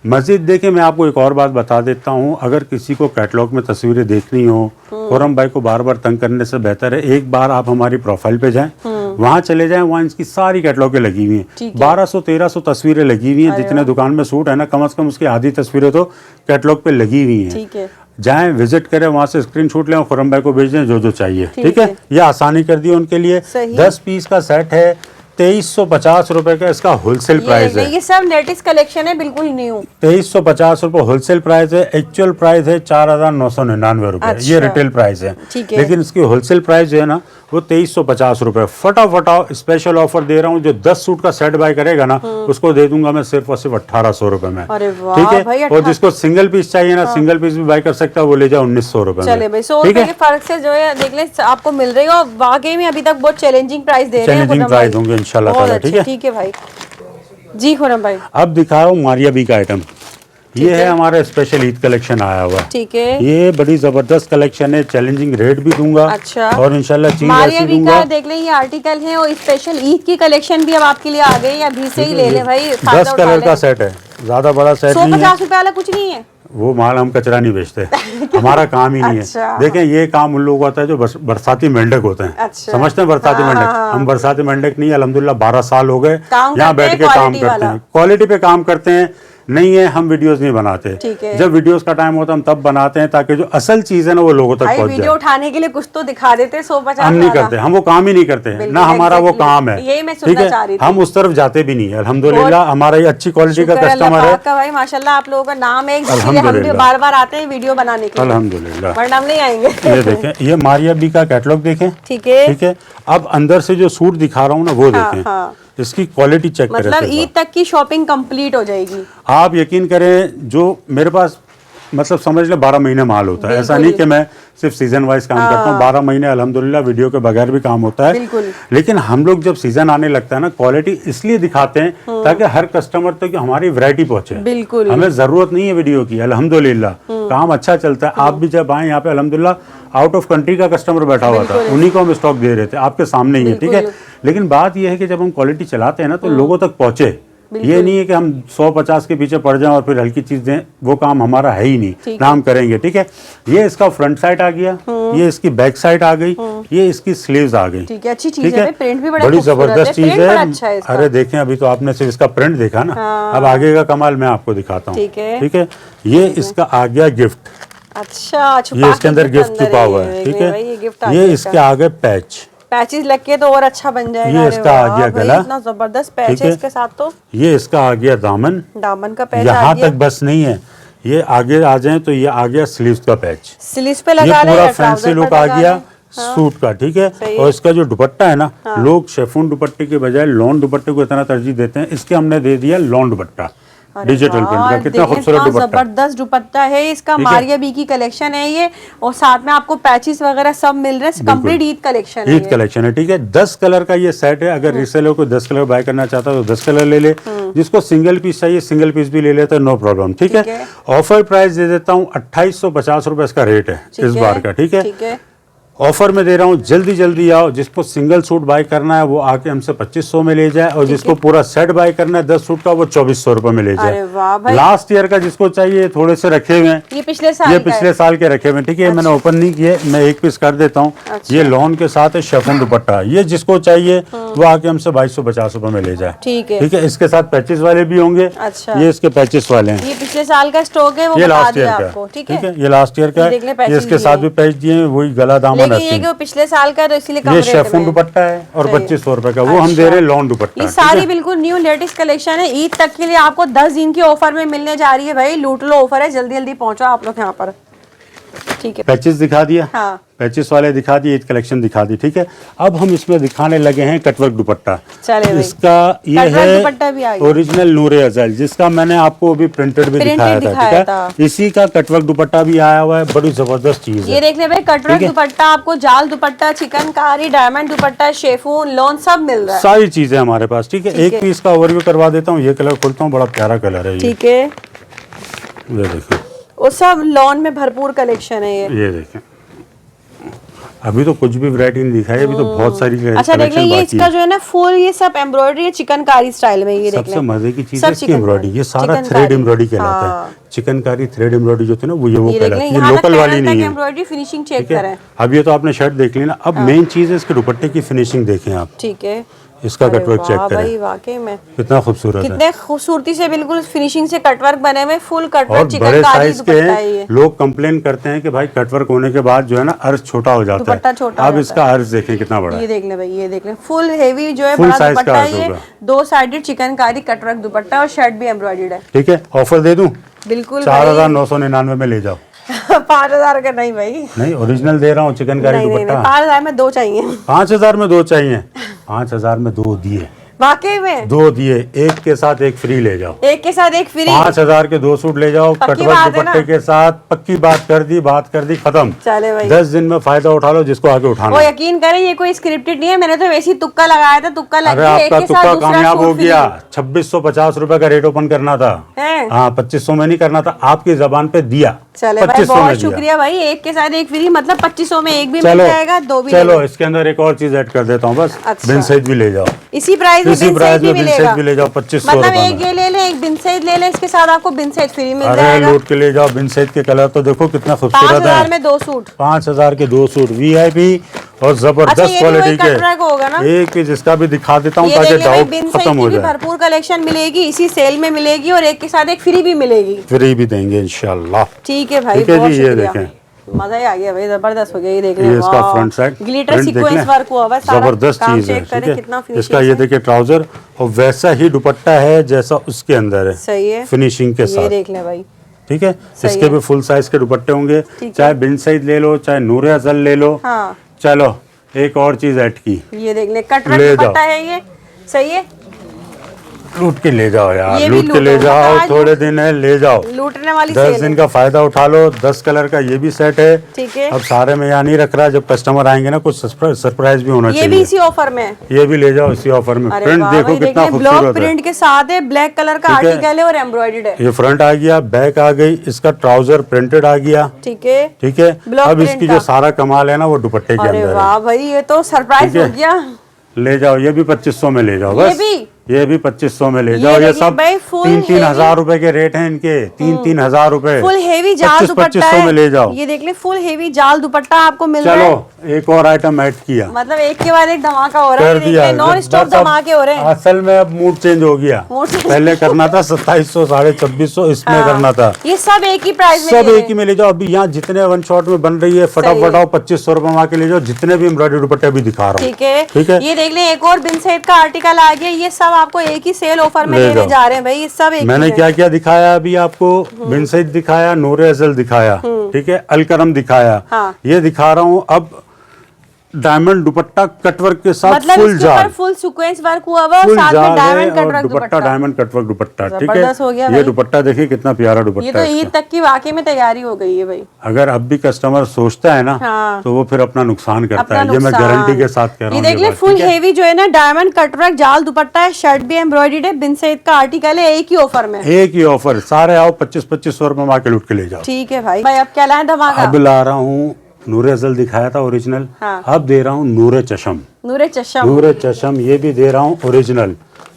A: मस्जिद देखे, मैं आपको एक और बात बता देता हूँ, अगर किसी को कैटलॉग में तस्वीरें देखनी हो, खुरम भाई को बार बार तंग करने से बेहतर है एक बार आप हमारी प्रोफाइल पे जाएं, वहाँ चले जाएं, वहाँ इसकी सारी कैटलॉगें लगी हुई हैं। 1200-1300 तस्वीरें लगी हुई हैं। जितने दुकान में सूट है ना, कम से कम उसकी आधी तस्वीरें तो कैटलॉग पे लगी हुई हैं।
B: ठीक है।
A: जाएं, विजिट करें, वहाँ से स्क्रीनशॉट लें और खुरम भाई को भेज दें जो जो चाहिए, ठीक है। ये आसानी कर दी उनके लिए।
B: सही।
A: 10 पीस का सेट है, 2350 रुपए का इसका होलसेल प्राइस है।
B: ये सब लेटेस्ट कलेक्शन है, बिल्कुल न्यू।
A: 2350 रुपए होलसेल प्राइस है, एक्चुअल प्राइस है 4999 रुपए।
B: अच्छा।
A: ये रिटेल प्राइस है,
B: ठीक है।
A: लेकिन इसकी होलसेल प्राइस जो है ना, वो 2350 रुपए। फटाफट आओ, स्पेशल ऑफर दे रहा हूँ, जो 10 सूट का सेट बाय करेगा ना, उसको दे दूंगा मैं सिर्फ और सिर्फ 1800 रुपए में,
B: अरे वाह
A: ठीक
B: भाई,
A: है। और जिसको सिंगल पीस चाहिए ना, सिंगल पीस भी बाय कर सकता है, वो ले जाओ 1900 रुपए में।
B: चले भाई, 100
A: ठीक
B: रुपए
A: है,
B: के फर्क से जो है देख ले आपको मिल रही है, और वाकई में अभी तक बहुत चैलेंजिंग प्राइस दे रहे हैं।
A: चैलेंजिंग प्राइस होंगे इंशाल्लाह ताला, ठीक है।
B: ठीक है भाई। जी खुरम भाई।
A: अब दिखा रहा हूँ मारिया बी का आइटम। ये है हमारा स्पेशल ईद कलेक्शन आया हुआ।
B: ठीक है।
A: ये बड़ी जबरदस्त कलेक्शन है, चैलेंजिंग रेट भी दूंगा।
B: अच्छा।
A: और इंशाल्लाह चीज
B: मारिया
A: ऐसी
B: बी
A: दूंगा।
B: का देख लें ये आर्टिकल है और स्पेशल ईद की कलेक्शन भी अब आपके लिए आ गई है, अभी से ही ले ले भाई।
A: 10 कलर का सेट है, ज्यादा बड़ा सेट नहीं है।
B: 150 रुपए वाला कुछ नहीं है,
A: वो माल हम कचरा नहीं बेचते, हमारा काम ही नहीं
B: अच्छा।
A: है। देखें ये काम उन लोगों का होता है जो बरसाती मेंढक होते हैं।
B: अच्छा।
A: समझते हैं बरसाती मेंढक, हम बरसाती मेंढक नहीं, अल्हम्दुलिल्लाह 12 साल हो गए यहाँ बैठ के काम करते हैं, क्वालिटी पे काम करते हैं। नहीं है हम वीडियोस नहीं बनाते, जब वीडियोस का टाइम होता है हम तब बनाते हैं ताकि जो असल चीज है ना वो लोगों तक पहुंच जाए।
B: वीडियो उठाने के लिए कुछ तो दिखा देते, 150
A: हम नहीं करते, हम वो काम ही नहीं करते ना, हमारा वो काम है।
B: यही मैं सुनना चाह रही थी।
A: हम उस तरफ जाते भी नहीं है। अल्हम्दुलिल्लाह हमारा ये अच्छी क्वालिटी का कस्टमर है
B: भाई, माशाल्लाह आप लोगों का नाम है, इसलिए हम भी बार बार आते हैं वीडियो बनाने के लिए।
A: अल्हम्दुलिल्लाह,
B: वरना हम नहीं आएंगे।
A: ये देखें, ये मारिया बी का कैटलॉग देखें।
B: ठीक है,
A: ठीक है। अब अंदर से जो सूट दिखा रहा हूँ ना वो देखें, इसकी क्वालिटी चेक करें।
B: मतलब ईद तक की शॉपिंग कंप्लीट हो जाएगी।
A: आप यकीन करें, जो मेरे पास मतलब समझ ले 12 महीने माल होता है। ऐसा नहीं कि मैं सिर्फ सीजन वाइज काम करता हूँ, 12 महीने अल्हम्दुलिल्लाह वीडियो के बगैर भी काम होता है। लेकिन हम लोग जब सीजन आने लगता है ना, क्वालिटी इसलिए दिखाते हैं ताकि हर कस्टमर तक हमारी वैरायटी पहुंचे।
B: बिल्कुल,
A: हमें जरूरत नहीं है वीडियो की, अल्हम्दुलिल्लाह काम अच्छा चलता है। आप भी जब आए यहाँ पे, अल्हम्दुलिल्लाह आउट ऑफ कंट्री का कस्टमर बैठा हुआ था, उन्हीं को हम स्टॉक दे रहे थे, आपके सामने ही है। ठीक है। लेकिन बात यह है कि जब हम क्वालिटी चलाते हैं ना तो लोगों तक पहुंचे। ये नहीं है कि हम 150 के पीछे पड़ जाएं और फिर हल्की चीज दें, वो काम हमारा है ही नहीं, ना हम करेंगे। ठीक है। ये इसका फ्रंट साइड आ गया, ये इसकी बैक साइड आ गई, ये इसकी स्लीव्स आ गई।
B: ठीक है, अच्छी चीज है, प्रिंट भी बड़ा
A: बड़ी जबरदस्त चीज है।
B: अच्छा है।
A: अरे देखें, अभी तो आपने सिर्फ इसका प्रिंट देखा ना, अब आगे का कमाल मैं आपको दिखाता हूँ। ठीक है। ये इसका आ गया गिफ्ट।
B: अच्छा,
A: ये इसके अंदर गिफ्ट छुपा हुआ है। ठीक है। ये इसके आगे
B: पैचेस लग के तो और अच्छा बन जाएगा।
A: ये इसका आ गया गला,
B: इतना जबरदस्त पैच है इसके साथ। तो
A: ये इसका आ गया दामन
B: का पैच।
A: यहाँ तक बस नहीं है, ये आगे आ जाए तो ये आ गया स्लीव्स का पैच,
B: स्लीव्स पे लगा,
A: ये पूरा फैंसी लुक आ गया सूट का। ठीक है। और इसका जो दुपट्टा है ना, लोग शेफून दुपट्टे के बजाय लॉन दुपट्टे को इतना तरजीह देते हैं, इसके हमने दे दिया लॉन दुपट्टा, डिजिटल प्रिंट का। कितना खूबसूरत दुपट्टा,
B: जबरदस्त दुपट्टा है इसका। मारिया बी की कलेक्शन है ये, और साथ में आपको पैचेस वगैरह सब मिल रहे हैं। कंप्लीट ईद कलेक्शन है,
A: ईद कलेक्शन है। ठीक है। 10 कलर का ये सेट है। अगर रीसेलर को 10 कलर बाय करना चाहता है तो 10 कलर ले ले, जिसको सिंगल पीस चाहिए सिंगल पीस भी ले लेता है, नो प्रॉब्लम। ठीक है। ऑफर प्राइस दे देता हूँ 2850 रुपए इसका रेट है इस बार का। ठीक है। ऑफर में दे रहा हूँ, जल्दी जल्दी आओ। जिसको सिंगल सूट बाय करना है वो आके हमसे 2500 में ले जाए, और जिसको पूरा सेट बाय करना है 10 सूट का वो 2400 रुपए में ले जाए। लास्ट ईयर का जिसको चाहिए थोड़े से रखे हुए हैं, ये पिछले साल के रखे हुए हैं। ठीक है। मैंने ओपन नहीं किए, मैं एक पीस कर देता हूँ। ये लॉन के साथ है शेफून दुपट्टा, ये जिसको चाहिए वो आके हमसे 2250 रुपए में ले जाए। ठीक है। इसके साथ पैचेस वाले भी होंगे। ये इसके पैचेस वाले हैं,
B: ये पिछले साल का स्टॉक है, वो
A: ये लास्ट ईयर का। ठीक है। ये लास्ट ईयर का है, इसके साथ भी पैच दिए, वही गला दामन।
B: ये कि वो पिछले साल का, तो इसीलिए
A: ये शेफून दुपट्टा है और 2500 रुपए का, वो हम दे रहे हैं लॉन दुपट्टा।
B: ये सारी बिल्कुल न्यू लेटेस्ट कलेक्शन है, ईद तक के लिए आपको 10 दिन की ऑफर में मिलने जा रही है। भाई लूट लो ऑफर है, जल्दी जल्दी पहुंचो आप लोग यहाँ पर। ठीक है।
A: पैचेस दिखा दिया, पैचेस वाले दिखा दिए, ईद कलेक्शन दिखा दी। ठीक है। अब हम इसमें दिखाने लगे हैं कटवर्क दुपट्टा। इसका ये है ओरिजिनल नूरे अज़ल, जिसका मैंने आपको अभी प्रिंटेड भी दिखाया था। ठीक है। इसी का कटवर्क दुपट्टा भी आया हुआ है, बड़ी जबरदस्त चीज है।
B: ये देख ले भाई, कटवर्क दुपट्टा आपको जाल दुपट्टा, चिकनकारी, डायमंड दुपट्टा, शेफून, लॉन सब मिल रहा है,
A: सारी चीजें हमारे पास। ठीक है। एक पीस का ओवरव्यू करवा देता हूँ। ये कलर खोलता हूँ, बड़ा प्यारा कलर है।
B: ठीक है।
A: ये देखिए,
B: वो सब लॉन में भरपूर कलेक्शन है। ये
A: देखें, अभी तो कुछ भी वैरायटी नहीं दिखाई, अभी तो बहुत सारी
B: अच्छा देख ले, ये इसका जो है ना फुल, ये सब एम्ब्रॉयडरी है चिकनकारी स्टाइल में। ये
A: सबसे मजे की चीज है इसकी एम्ब्रॉयडरी, ये सारा थ्रेड एम्ब्रॉयडरी कहलाता है। चिकनकारी थ्रेड एम्ब्रॉयडरी जो थी ना वो कहलाती है, ये लोकल वाली नहीं है।
B: एम्ब्रॉयडरी फिनिशिंग चेक करें।
A: अब ये तो आपने शर्ट देख ली ना, अब मेन चीज है इसके दुपट्टे की फिनिशिंग देखें आप।
B: ठीक है।
A: इसका कटवर्क चेक करें,
B: वाकई में
A: कितना खूबसूरत है,
B: कितने खूबसूरती से बिल्कुल फिनिशिंग से कटवर्क बने हुए, फुल कटवर्क
A: और बड़े साइज के हैं। लोग कंप्लेन करते हैं कि भाई कटवर्क होने के बाद जो है ना अर्ज छोटा हो जाता है। अब इसका अर्ज देखें कितना बड़ा है।
B: ये देख ले भाई, ये देख ले, फुल हेवी जो है बड़ा दुपट्टा है। ये 2 साइडेड चिकनकारी कटवर्क दुपट्टा और शर्ट भी एम्ब्रॉयडर्ड है।
A: ठीक है। ऑफर दे दूं?
B: बिल्कुल।
A: 4999 में ले जाओ।
B: 5000 का नहीं भाई,
A: नहीं ओरिजिनल दे रहा हूँ चिकनकारी दुपट्टा।
B: 5000 में 2 चाहिए।
A: 5000 में 2 चाहिए, 5000 में 2 दिए।
B: वाकई में
A: 2 दिए, एक के साथ एक फ्री ले जाओ,
B: एक के साथ एक फ्री।
A: 5000 के 2 सूट ले जाओ
B: पक्की
A: कटवर्क
B: बात है
A: दुपट्टे
B: ना?
A: के साथ। पक्की बात कर दी खत्म।
B: चले भाई
A: 10 दिन में फायदा उठा लो जिसको आगे उठाना
B: वो
A: है।
B: यकीन करें ये कोई स्क्रिप्टेड नहीं है, मैंने तो वैसे ही तुक्का लगाया था, तुक्का लग
A: अरे
B: गया, एक
A: आपका
B: के
A: तुक्का
B: साथ दूसरा
A: कामयाब
B: सूट
A: हो
B: फ्री।
A: गया। 2650 रुपए का रेट ओपन करना था,
B: है?
A: हाँ 2500 में नहीं करना था, आपकी जबान पे दिया।
B: चले भाई
A: 2500 में
B: बहुत
A: दिया।
B: शुक्रिया भाई, एक के साथ एक फ्री मतलब 2500 में एक भी मिल
A: चलो
B: जाएगा, 2 भी
A: चलो
B: ले
A: इसके अंदर एक और चीज ऐड कर देता हूँ बस।
B: अच्छा।
A: बिन सैद भी ले जाओ,
B: इसी प्राइस में
A: इसी
B: बिन
A: प्राइस
B: सैद भी
A: में बिन
B: मिलेगा।
A: सैद भी ले जाओ 2500
B: मतलब
A: रुपए
B: एक
A: में।
B: ये ले ले, एक बिन सैद ले ले, इसके साथ आपको बिन सैद फ्री मिल
A: अरे
B: जाएगा।
A: लूट के ले जाओ। बिन सैद के कलर तो देखो कितना खूबसूरत
B: 5000
A: है।
B: में 2 सूट।
A: 5000 के 2 सूट VIP और
B: अच्छा,
A: जबरदस्त
B: ये भी
A: क्वालिटी
B: वही कटवर्क होगा ना?
A: के। एक पीस इसका भी दिखा देता हूँ
B: ये
A: ताकि
B: देखिए भाई,
A: डाउट
B: बिन
A: खत्म
B: सैद
A: हो
B: की भी
A: जाए।
B: भरपूर कलेक्शन मिलेगी, इसी सेल में मिलेगी और एक के साथ एक फ्री भी मिलेगी।
A: फ्री भी देंगे इंशाल्लाह।
B: ठीक है भाई,
A: ठीक है
B: बहुत
A: जी, ये
B: शुक्रिया।
A: देखें।
B: मजा ही आ गया भाई, जबरदस्त हो गया। ये देखने
A: ये इसका front side
B: glitter sequence work हुआ हुआ है, सारा
A: जबरदस्त
B: काम
A: चीज है।
B: चेक करें
A: ठीक
B: कितना
A: है,
B: फिनिशिंग
A: इसका ये देखिए ट्राउजर और वैसा ही दुपट्टा है जैसा उसके अंदर है,
B: सही है
A: फिनिशिंग के
B: ये
A: साथ।
B: देख ले भाई,
A: ठीक है,
B: सही
A: इसके
B: है।
A: भी फुल साइज के दुपट्टे होंगे,
B: ठीक
A: चाहे
B: है।
A: बिन सैद ले लो चाहे नूर अज़ल ले लो।
B: हाँ
A: चलो एक और चीज ऐड की,
B: ये देख ले, कटवर्क
A: ले
B: दुपट्टा है ये, सही है।
A: लूट के ले जाओ यार,
B: ये भी
A: लूट के ले
B: लूटो,
A: जाओ,
B: आज
A: थोड़े दिन है ले जाओ।
B: लूटने वाली
A: 10
B: सेल
A: दिन
B: है।
A: का फायदा उठा लो। 10 कलर का ये भी सेट है।
B: ठीक है,
A: अब सारे में यहाँ नहीं रख रहा, जब कस्टमर आएंगे ना कुछ सरप्राइज भी होना
B: ये भी
A: चाहिए।
B: इसी ऑफर में है।
A: ये भी ले जाओ इसी ऑफर में।
B: अरे
A: प्रिंट
B: वाह
A: देखो
B: भाई,
A: कितना
B: देखिए ब्लॉक
A: खूबसूरत है।
B: प्रिंट के साथ है, ब्लैक कलर का
A: ठीक है।
B: आर्टिकल है और एम्ब्रॉयडर्ड है।
A: ये फ्रंट आ गया, बैक आ गई, इसका ट्राउजर प्रिंटेड आ गया।
B: ठीक है,
A: ठीक है,
B: ब्लॉक
A: अब
B: प्रिंट
A: इसकी
B: का।
A: जो सारा कमाल है ना वो दुपट्टे के
B: अरे
A: अंदर है।
B: वाह भाई, ये तो सरप्राइज
A: ठीक
B: हो
A: है।
B: गया।
A: ले जाओ, ये भी 2500 में ले जाओ
B: ये
A: बस।
B: भी
A: ये भी 2500 में ले
B: ये
A: जाओ। ये
B: देखिए
A: सब
B: भाई, full
A: 3-3
B: heavy।
A: हजार रुपए के रेट हैं इनके। 3-3 हजार रुपए,
B: फुल हेवी जाल
A: 2500
B: दुपट्टा
A: में ले
B: है।
A: जाओ।
B: ये देख ले, फुल हेवी जाल दुपट्टा आपको मिल रहा है।
A: चलो एक और आइटम ऐड किया,
B: मतलब एक के बाद एक धमाका हो रहा
A: कर
B: है,
A: दिया।
B: नॉन स्टॉप
A: बस अब
B: धमाके हो रहे हैं।
A: असल में अब मूड चेंज हो गया।
B: Mood change.
A: पहले करना था 2700 2650 इसमें
B: हाँ।
A: करना था।
B: ये सब एक ही प्राइस में
A: सब
B: दे रहे
A: एक ही में ले जाओ। अभी यहाँ जितने वन शॉट में बन रही है फटाफट आओ, 2500 रुपए में आके ले जाओ। जितने भी एम्ब्रॉयडरी दुपट्टे अभी दिखा रहा हूँ।
B: ठीक है,
A: ठीक है।
B: ये देख ले, एक और बिन सैद का आर्टिकल आ गया। ये सब आपको एक ही सेल ऑफर में
A: ले
B: देने
A: जाओ।
B: जा रहे हैं भाई, ये सब एक
A: मैंने
B: ही है।
A: क्या क्या दिखाया अभी आपको? बिन सैद दिखाया, नूर अज़ल दिखाया, ठीक है, अलकरम दिखाया।
B: हाँ।
A: ये दिखा रहा हूँ अब डायमंड दुपट्टा कटवर्क के साथ
B: मतलब
A: फुल
B: इसके ऊपर
A: जाल।
B: फुल सीक्वेंस वर्क हुआ हुआ और
A: फुल
B: साथ में
A: जाल है
B: डायमंड
A: और
B: कटवर्क
A: दुपट्टा
B: दुपट्टा।
A: डायमंड कटवर्क दुपट्टा। ठीक
B: जबरदस्त हो गया
A: है,
B: भाई।
A: ये दुपट्टा देखिए कितना प्यारा
B: ये
A: दुपट्टा
B: तो
A: है
B: ईद
A: इसका।
B: तक की वाकई में तैयारी हो गई है भाई।
A: अगर अब भी कस्टमर सोचता है ना
B: हाँ।
A: तो वो फिर अपना नुकसान करता
B: अपना
A: है। ये मैं
B: नुकसान।
A: गारंटी के साथ कह रहा
B: ये
A: हूँ।
B: देख ले,
A: बात,
B: फुल
A: ठीक है?
B: हेवी जो है ना, डायमंड कटवर्क जाल दुपट्टा है, शर्ट भी एम्ब्रॉयडर्ड है, बिन सैद का आर्टिकल है, एक ही ऑफर में।
A: एक ही ऑफर, सारे आओ 2500 रुपए में आके लूट के ले जाओ।
B: ठीक है भाई। भाई अब क्या लाए धमाका?
A: अब ला रहा हूँ, नूर अज़ल दिखाया था ओरिजिनल,
B: हाँ।
A: अब दे रहा हूँ नूर चशम।
B: नूरे चशम।
A: नूर चशम ये भी दे रहा हूँ ओरिजिनल।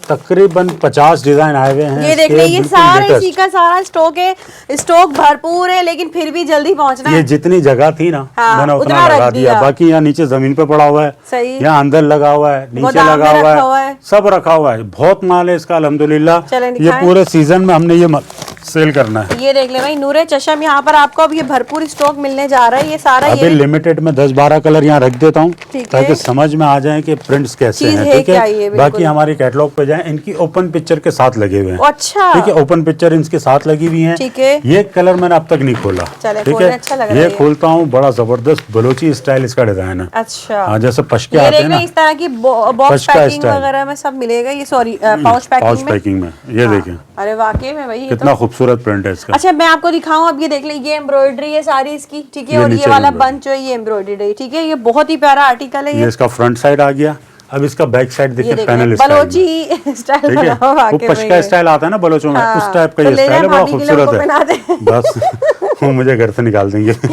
A: तकरीबन 50 डिजाइन आए हुए हैं।
B: ये देख
A: इसके
B: ले, ये
A: बिल्कुल
B: सारा
A: latest।
B: इसी का सारा स्टॉक है, स्टॉक भरपूर है, लेकिन फिर भी जल्दी पहुंचना
A: ये
B: है।
A: जितनी जगह थी ना
B: हाँ,
A: मैंने उतना
B: उतना
A: लगा
B: रख
A: दिया।
B: दिया।
A: बाकी यहाँ नीचे जमीन पे पड़ा हुआ है,
B: सही।
A: यहाँ अंदर लगा हुआ है, नीचे
B: गोदाम
A: लगा
B: में
A: हुआ
B: रखा हुआ
A: है,
B: है।
A: सब रखा हुआ है। बहुत माल है इसका अल्हम्दुलिल्लाह।
B: चलें
A: ये
B: दिखाएं।
A: पूरे सीजन में हमने ये सेल करना है।
B: ये देख ले भाई, नूरे चशम यहाँ पर आपको अब ये भरपूर स्टॉक मिलने जा रहा है। ये सारा
A: अभी
B: ये
A: लिमिटेड में 10-12 कलर यहाँ रख देता हूँ
B: ठीक है।
A: ताकि समझ में आ जाए कि प्रिंट्स कैसे
B: चीज़
A: हैं।
B: है
A: ठीक
B: क्या ये,
A: है,
B: बिल्कुल।
A: बाकी हमारी कैटलॉग पे जाएं, इनकी ओपन पिक्चर के साथ लगे हुए हैं।
B: अच्छा।
A: ठीक है, ओपन पिक्चर इनके साथ लगी हुई है।
B: ठीक है।
A: ये कलर मैंने अब तक नहीं खोला।
B: चले,
A: ठीक
B: खोलने
A: है,
B: अच्छा लग रहा
A: ये
B: है।
A: खोलता हूँ, बड़ा जबरदस्त बलोची स्टाइल इसका डिजाइन है।
B: अच्छा।
A: हाँ, जैसे पशके
B: ये
A: आते
B: देख
A: हैं
B: ले,
A: ना,
B: इस तरह की बॉक्स
A: पशका
B: पैकिंग
A: स्टाइल।
B: वगैरह में सब मिलेगा। ये सॉरी पाउच
A: पाउच
B: पैकिंग में।
A: पैकिंग में ये देखें
B: अरे वाकई में भाई, ये
A: कितना
B: तो।
A: खूबसूरत प्रिंट है इसका।
B: अच्छा, मैं आपको दिखाऊं अब। ये देख ले, ये एम्ब्रॉयडरी है सारी इसकी, ठीक है,
A: ये
B: और ये
A: नीचे
B: वाला
A: embroidery।
B: बंच जो है ये एम्ब्रॉयडरी है, ठीक है। ये बहुत ही प्यारा आर्टिकल है
A: ये इसका फ्रंट साइड आ गया। अब इसका बैक साइड
B: ये
A: देखिए,
B: देख
A: पैनल
B: ले,
A: स्टाइल में।
B: बलोची स्टाइल
A: ठीक है,
B: बना हुआ
A: वो
B: वाकई में
A: पशका
B: ये।
A: स्टाइल आता है ना बलोचों में,
B: हाँ,
A: उस टाइप का
B: तो
A: ये
B: ले
A: स्टाइल है,
B: जाए
A: बड़ा
B: भाभी के लिए
A: खूबसूरत
B: उनको पहना दे।
A: है। बस वो मुझे घर से निकाल देंगे।
B: देख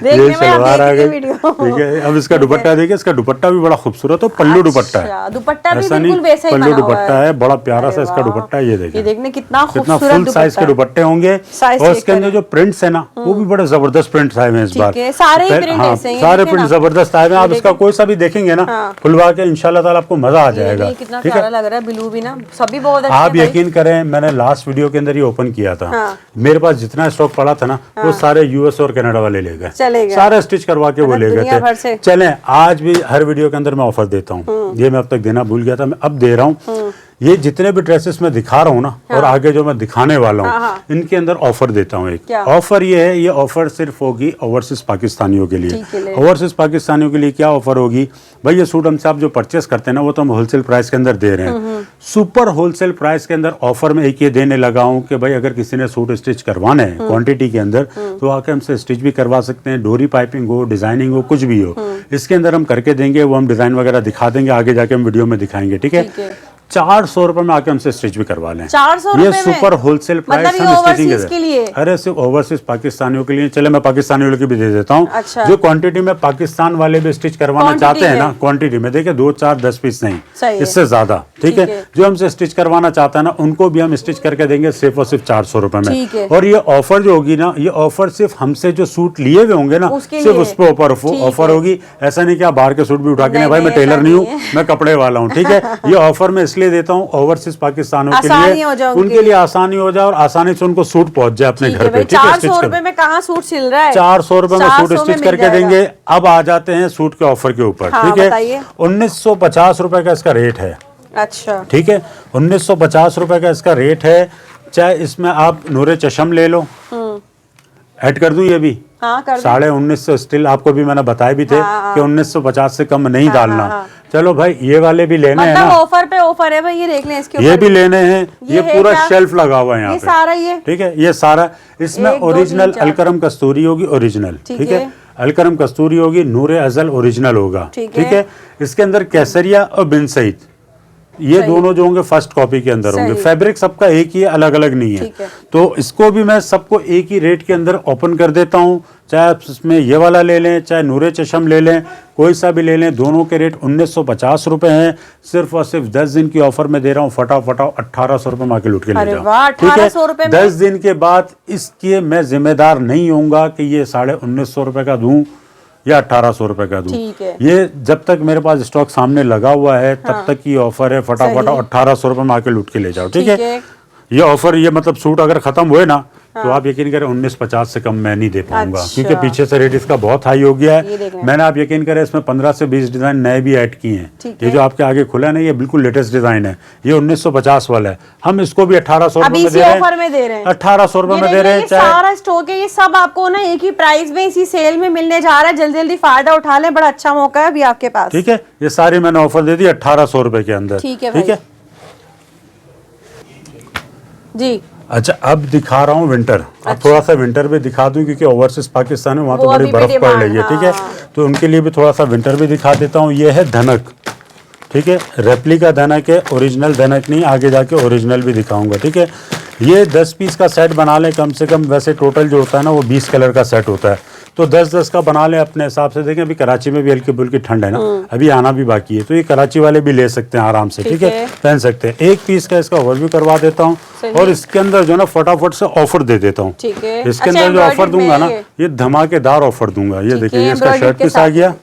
A: ये
B: ले भाई, आप
A: सलवार आ
B: देख लीजिए
A: गई।
B: वीडियो।
A: ठीक है, अब इसका दुपट्टा देखिए, इसका दुपट्टा भी बड़ा खूबसूरत है, पल्लू दुपट्टा है।
B: अच्छा, दुपट्टा भी
A: ऐसा
B: बिल्कुल
A: नहीं,
B: वैसा ही
A: पल्लू
B: बना हुआ
A: दुपट्टा है, बड़ा प्यारा सा
B: अरे
A: इसका
B: वाह।
A: दुपट्टा है। ये
B: ये
A: देखिए
B: देखने कितना
A: कितना
B: खूबसूरत
A: फुल साइज के दुपट्टे होंगे।
B: साइज
A: और
B: चेक
A: इसके अंदर
B: करें।
A: जो प्रिंट्स है ना वो भी बड़े जबरदस्त प्रिंट्स आए हुए हैं इस
B: ठीक
A: बार।
B: है, सारे ही
A: पहले-
B: प्रिंट
A: हाँ,
B: ऐसे हैं, ये
A: सारे
B: देखिए
A: प्रिंट
B: ना।
A: जबरदस्त आए हुए हैं। आप
B: ये
A: इसका कोई सा भी देखेंगे ना
B: हाँ।
A: खुलवा के, इंशाल्लाह ताला आपको मजा आ जाएगा।
B: ये कितना
A: ठीक
B: प्यारा
A: है,
B: लग रहा है, ब्लू भी ना, सभी बहुत अच्छे
A: आप
B: हैं भाई।
A: यकीन करें, मैंने लास्ट वीडियो के अंदर ये ओपन किया था।
B: हाँ।
A: मेरे पास जितना स्टॉक पड़ा था ना वो सारे US और कनाडा वाले ले गए।
B: चले गए।
A: सारे स्टिच करवा के वो
B: मतलब
A: ले
B: दुनिया भर
A: गए
B: से।
A: थे। चलें, आज भी हर वीडियो के अंदर मैं ऑफर देता हूँ। ये मैं अब तक देना भूल गया था, मैं अब दे रहा हूँ। ये जितने भी ड्रेसेस मैं दिखा रहा हूँ ना, और आगे जो मैं दिखाने वाला हूँ, इनके अंदर ऑफर देता हूँ एक। ऑफर ये है, ये ऑफर सिर्फ होगी ओवरसीज पाकिस्तानियों के लिए। ओवरसीज पाकिस्तानियों के लिए क्या ऑफर होगी भाई, ये सूट हमसे आप जो परचेस करते हैं ना, वो तो हम होलसेल प्राइस के अंदर दे रहे हैं। सुपर होलसेल प्राइस के अंदर ऑफर में एक ये देने लगा हूँ कि भाई अगर किसी ने सूट स्टिच करवाने हैं क्वांटिटी के अंदर, तो आके हमसे स्टिच भी करवा सकते हैं। डोरी पाइपिंग हो, डिजाइनिंग हो, कुछ भी हो, इसके अंदर हम करके देंगे। वो हम डिजाइन वगैरह दिखा देंगे, आगे जाके हम वीडियो में दिखाएंगे। ठीक है, 400 रुपए में आके हमसे स्टिच भी करवा लें।
B: 400
A: ये सुपर होलसेल प्राइस
B: मतलब
A: हम
B: ओवरसीज
A: स्टिचिंग
B: के लिए?
A: अरे सिर्फ ओवरसीज पाकिस्तानियों के लिए। चले मैं पाकिस्तानी वालों की भी दे देता हूँ।
B: अच्छा।
A: जो क्वांटिटी में पाकिस्तान वाले भी स्टिच करवाना चाहते हैं ना, क्वांटिटी में देखिए 2, 4, 10 पीस नहीं, इससे ज्यादा। ठीक है, जो हमसे स्टिच करवाना चाहता है ना, उनको भी हम स्टिच करके देंगे सिर्फ और सिर्फ 400 रुपए में। और ये ऑफर जो होगी ना, ये ऑफर सिर्फ हमसे जो सूट लिए हुए होंगे ना, सिर्फ उस पर ऑफर होगी। ऐसा नहीं कि आप बाहर के सूट भी उठा के, भाई मैं टेलर नहीं हूँ, मैं कपड़े वाला हूँ। ठीक है, ये ऑफर मैं इसलिए देता हूँ ओवरसीज पाकिस्तानों के लिए, उनके लिए आसानी हो जाए और आसानी से उनको सूट पहुंच जाए अपने घर पे।
B: 400 रुपए में कहाँ सूट सिल रहा है?
A: 400 रुपए में सूट स्टिच करके देंगे। अब आ जाते हैं सूट के ऑफर के ऊपर। ठीक है, 1950 रुपए का इसका रेट है।
B: अच्छा,
A: ठीक है, 1950 रुपए का इसका रेट है। चाहे इसमें आप नूरे चशम ले लो, ऐड कर दूं ये भी?
B: हाँ, कर
A: 1950 स्टिल आपको भी मैंने बताए भी थे कि 1950 से कम नहीं डालना। चलो भाई ये वाले भी लेने हैं ना,
B: ऑफर पे ऑफर है भाई, ये देख लें इसके ऊपर।
A: ये भी लेने हैं। ये पूरा शेल्फ लगा हुआ है यहाँ पे
B: सारा। ये
A: ठीक है, ये सारा इसमें ओरिजिनल अलकरम कस्तूरी होगी, ओरिजिनल। ठीक है, अलकरम कस्तूरी होगी, नूरे अजल ओरिजिनल होगा। ठीक है, इसके अंदर केसरिया और बिन सईद, ये दोनों जो होंगे फर्स्ट कॉपी के अंदर होंगे। फैब्रिक सबका एक ही है, अलग अलग नहीं है। तो इसको भी मैं सबको एक ही रेट के अंदर ओपन कर देता हूँ। चाहे आप इसमें ये वाला ले लें, चाहे नूरे चशम ले लें, कोई सा भी ले लें, दोनों के रेट 1950 रुपए हैं। सिर्फ और सिर्फ 10 दिन की ऑफर में दे रहा हूँ। फटाफट 1800 रुपए में आके लूट के ले जाओ। ठीक है, 10 दिन के बाद इसके मैं जिम्मेदार नहीं होऊंगा कि ये 1950 रुपए का दूं या 1800 रुपए का दूं। ये जब तक मेरे पास स्टॉक सामने लगा हुआ है तब तक की ऑफर है। फटाफट 1800 रुपए में आके लूट के ले जाओ। ठीक है, ये ऑफर, ये मतलब सूट अगर खत्म हुए ना, तो आप यकीन करें 1950 से कम मैं नहीं दे पाऊंगा। क्योंकि पीछे से रेट इसका बहुत हाई हो गया है। मैंने, आप यकीन करें, इसमें 15 से 20 डिजाइन नए भी ऐड किए हैं। ये जो आपके आगे खुला है ना, ये बिल्कुल लेटेस्ट डिजाइन है। ये 1950 वाला है, हम इसको भी 1800 रुपए में दे रहे हैं। 1800 रुपए में दे रहे हैं।
B: सारा स्टॉक है, ये सब आपको ना एक ही प्राइस में इसी सेल में मिलने जा रहा है। जल्दी जल्दी फायदा उठा लें, बड़ा अच्छा मौका है अभी आपके पास।
A: ठीक है, ये सारी मैंने ऑफर दे दी 1800 रुपए के अंदर।
B: ठीक है जी।
A: अच्छा, अब दिखा रहा हूँ विंटर। अब थोड़ा सा विंटर भी दिखा दूं, क्योंकि ओवरसीज पाकिस्तान है, वहाँ तो बड़ी बर्फ पड़ रही है। ठीक है, तो उनके लिए भी थोड़ा सा विंटर भी दिखा देता हूँ। ये है धनक। ठीक है, रेप्लिका धनक है, ओरिजिनल धनक नहीं। आगे जाके ओरिजिनल भी दिखाऊंगा। ठीक है, ये 10 पीस का सेट बना लें कम से कम। वैसे टोटल जो होता है ना, वो 20 कलर का सेट होता है, तो 10-10 का बना लें अपने हिसाब से। देखें, अभी कराची में भी हल्की फुल्की ठंड है ना, अभी आना भी बाकी है, तो ये कराची वाले भी ले सकते हैं आराम से। ठीक है, पहन सकते हैं। 1 पीस का इसका ओवरव्यू करवा देता हूँ, और इसके अंदर जो ना फटाफट से ऑफर दे देता हूँ। इसके अंदर जो ऑफर दूंगा ना, ये धमाकेदार ऑफर दूंगा। ये देखिए, ये इसका शर्ट पीस आ गया।